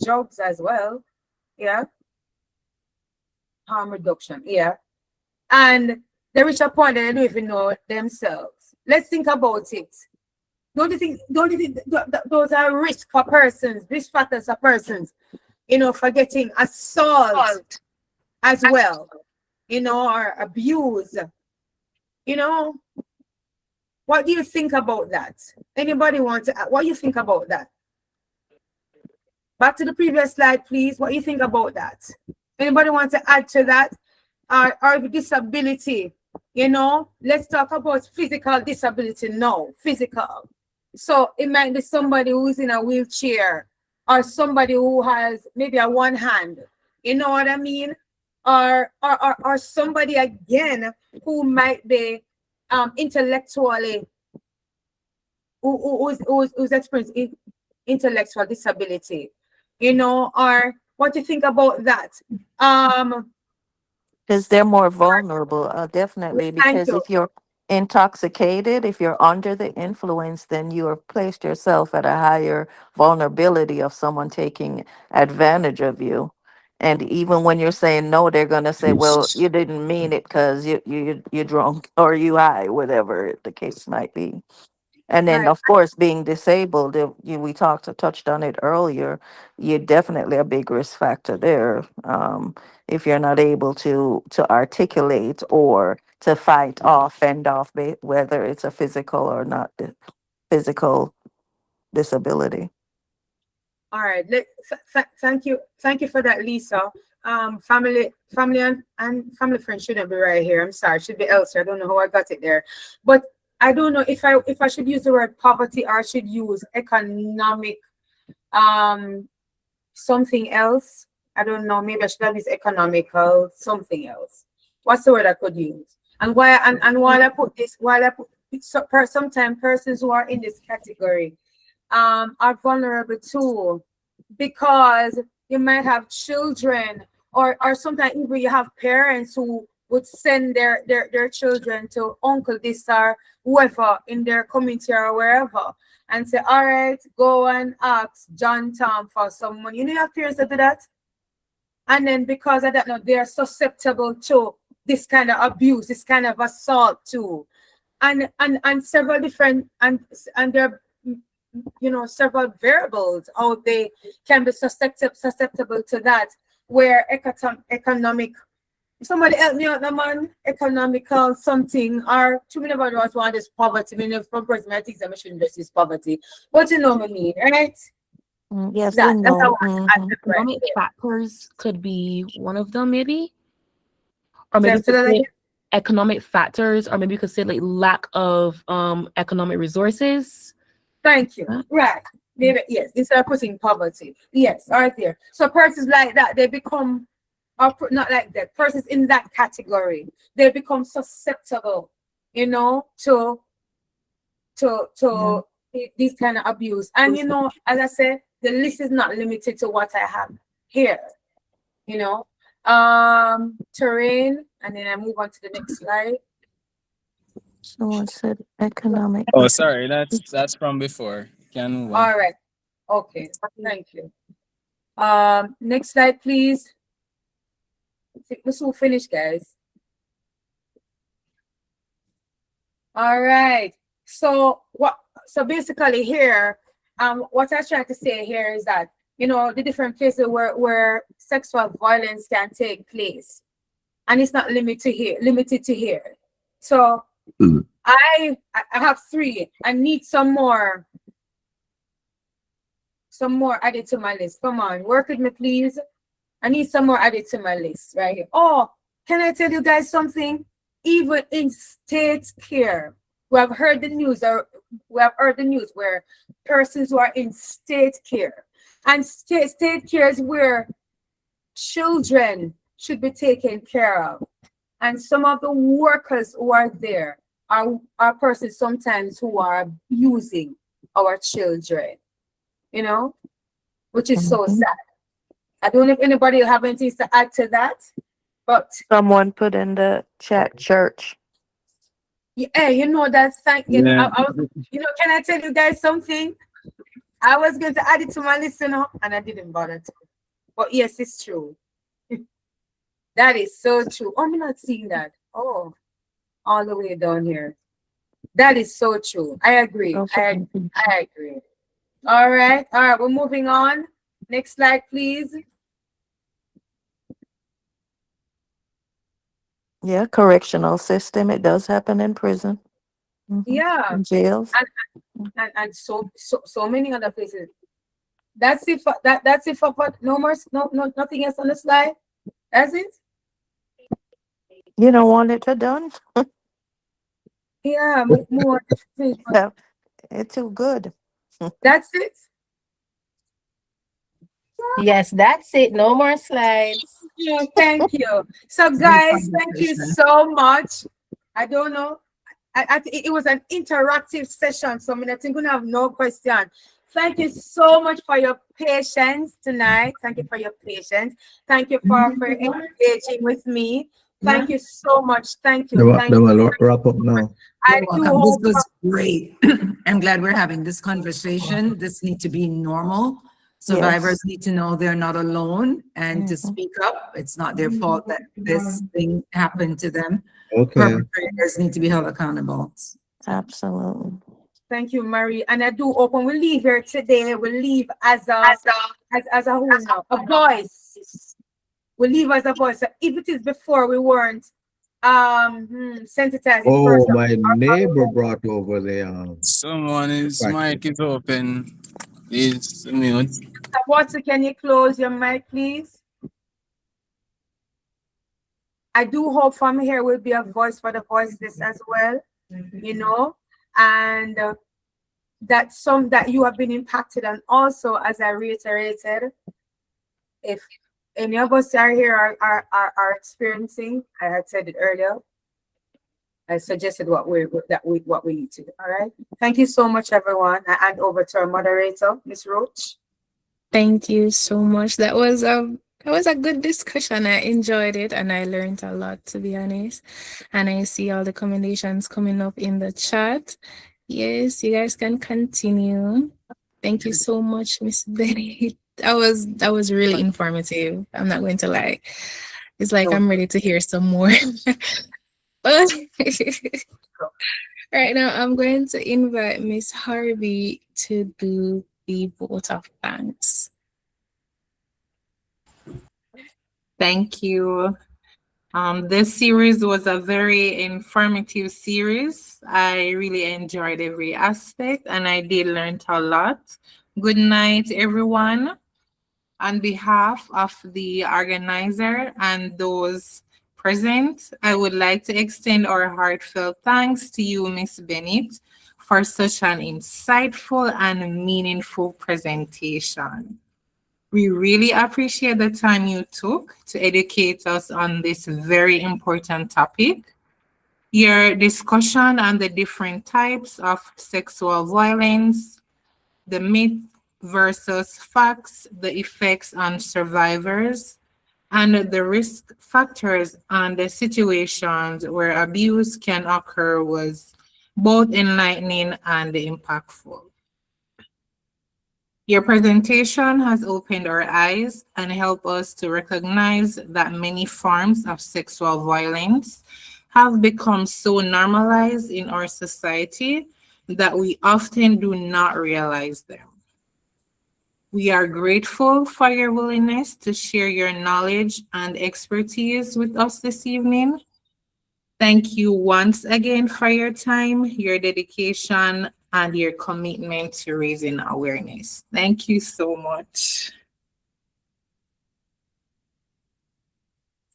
drugs as well. Yeah. Harm reduction. Yeah. And they reach a point that they don't even know themselves. Let's think about it. Don't you think those are risk factors for persons, for getting assault as well, or abuse, What do you think about that? Anybody want to, what do you think about that? Back to the previous slide, please. What do you think about that? Anybody want to add to that? Or disability, let's talk about physical disability now, physical. So it might be somebody who's in a wheelchair or somebody who has maybe a one hand, you know what I mean? Or somebody again who might be intellectually, who's experiencing intellectual disability, or what do you think about that? Because they're more vulnerable, definitely. Thank Because you. if you're intoxicated, if you're under the influence, then you have placed yourself at a higher vulnerability of someone taking advantage of you. And even when you're saying no, they're gonna say, "Well, you didn't mean it because you're drunk or you high, whatever the case might be." And then, Right. of course, being disabled, we touched on it earlier. You're definitely a big risk factor there. If you're not able to articulate or to fend off, whether it's a physical or not physical disability. All right. Thank you for that, Lisa. Family and family friends shouldn't be right here. I'm sorry, it should be elsewhere. I don't know how I got it there, but I don't know if I should use the word poverty or I should use economic something else. I don't know. Maybe I should have used economical something else. What's the word I could use? And while I put sometimes persons who are in this category are vulnerable too, because you might have children or sometimes even you have parents who would send their children to uncle this or whoever in their community or wherever and say, all right, go and ask John Tom for some money. You have parents that do that. And then because of that, now they're susceptible to this kind of abuse, this kind of assault too. And several different and there are several variables how they can be susceptible to that, where economic somebody help me out, no man. Economical something, or to me about what one is poverty. I mean, if one person I think that I shouldn't just use poverty. But you know what I mean, right? Yes, we That's how know. I right Economic there. factors could be one of them, maybe. Or Say maybe you could that say again? economic factors, or maybe you could say like lack of economic resources. Thank you. Right. Maybe yes. Instead of putting poverty. Yes, right there. So persons like that, they become not like that. Persons in that category, they become susceptible, you know, to these kind of abuse. And you know, as I said, the list is not limited to what I have here. You know, terrain, and then I move on to the next slide. Someone said economic. Oh, sorry, that's from before. Can move on. All right. Okay. Thank you. Next slide, please. I think this will finish, guys. All right. So basically here, what I try to say here is that, you know, the different places where sexual violence can take place. And it's not limited to here. So I have 3. I need some more added to my list. Come on, work with me, please. I need some more added to my list right here. Oh, can I tell you guys something? Even in state care, we have heard the news where persons who are in state care, and state care is where children should be taken care of. And some of the workers who are there are persons sometimes who are abusing our children, you know, which is so sad. I don't know if anybody have anything to add to that, but Someone put in the chat church. yeah, you know that. You Yeah. know, can I tell you guys something? I was going to add it to my list, you know, and I didn't bother to. But yes, it's true. That is so true. Oh, I'm not seeing that. Oh, all the way down here. That is so true. I agree. I agree. All right. We're moving on. Next slide, please. Yeah, correctional system. It does happen in prison. Yeah. In jails. And so many other places. That's it for that's it for no more, nothing else on the slide. That's it. You don't want it to done? Yeah, more. Yeah, it's too good. That's it. Yes, that's it. No more slides. Yeah, thank you. So guys, thank you so much. I don't know. I think it was an interactive session, so I think we have no question. Thank you so much for your patience tonight. Thank you for your patience. Thank you for engaging with me. Thank you so much. Thank you. Thank you. Wrap up now. I You're do welcome. hope This was great. I'm glad we're having this conversation. This needs to be normal. Survivors need to know they're not alone and to speak up. It's not their fault that this thing happened to them. Okay. Perpetrators need to be held accountable. Absolutely. Thank you, Marie. And I do hope when we leave here today, we'll leave as a voice. We'll leave as a voice. So if it is before we weren't sensitized. Oh, my neighbor brought over the Someone's mic is open. Is mute. Water, can you close your mic, please? I do hope from here will be a voice for the voiceless as well, you know, and that you have been impacted. And also, as I reiterated, if any of us are here are experiencing, I had said it earlier, I suggested what we need to do. All right. Thank you so much, everyone. I hand over to our moderator, Miss Roach. Thank you so much. That was a good discussion. I enjoyed it and I learned a lot, to be honest. And I see all the commendations coming up in the chat. Yes, you guys can continue. Thank you so much, Miss Bennett. That was really informative. I'm not going to lie. It's like I'm ready to hear some more. Right now, I'm going to invite Miss Harvey to do the vote of thanks. Thank you. This series was a very informative series. I really enjoyed every aspect and I did learn a lot. Good night, everyone. On behalf of the organizer and those present, I would like to extend our heartfelt thanks to you, Miss Bennett, for such an insightful and meaningful presentation. We really appreciate the time you took to educate us on this very important topic. Your discussion on the different types of sexual violence, the myth versus facts, the effects on survivors, and the risk factors and the situations where abuse can occur was both enlightening and impactful. Your presentation has opened our eyes and helped us to recognize that many forms of sexual violence have become so normalized in our society that we often do not realize them. We are grateful for your willingness to share your knowledge and expertise with us this evening. Thank you once again for your time, your dedication, and your commitment to raising awareness. Thank you so much.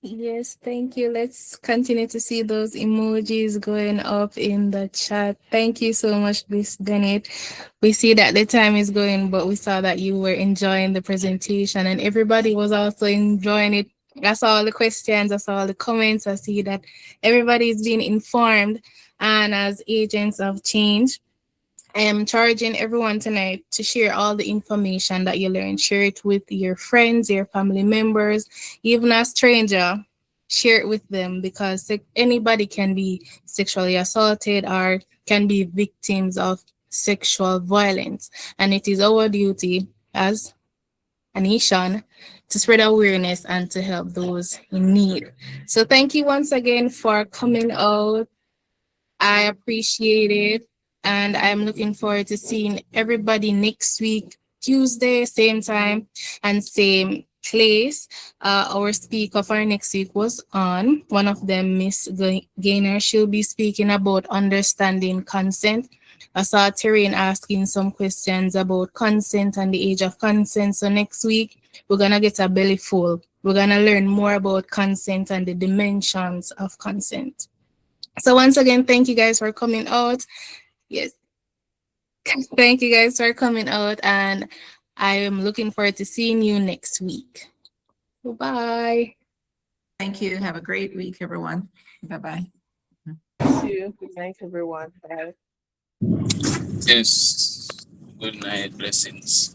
Yes, thank you. Let's continue to see those emojis going up in the chat. Thank you so much, Miss Bennett. We see that the time is going, but we saw that you were enjoying the presentation and everybody was also enjoying it. I saw all the questions, I saw all the comments. I see that everybody is being informed, and as agents of change, I am charging everyone tonight to share all the information that you learned. Share it with your friends, your family members, even a stranger. Share it with them, because anybody can be sexually assaulted or can be victims of sexual violence. And it is our duty as a nation to spread awareness and to help those in need. So thank you once again for coming out. I appreciate it. And I'm looking forward to seeing everybody next week, Tuesday, same time and same place. Our speaker for next week was on. One of them, Miss Gaynor, she'll be speaking about understanding consent. I saw Terrain asking some questions about consent and the age of consent. So next week, we're going to get a belly full. We're going to learn more about consent and the dimensions of consent. So once again, thank you guys for coming out. Yes. Thank you guys for coming out, and I am looking forward to seeing you next week. Bye. Thank you. Have a great week, everyone. Bye-bye. See you. Good night, everyone. Bye. Yes. Good night. Blessings.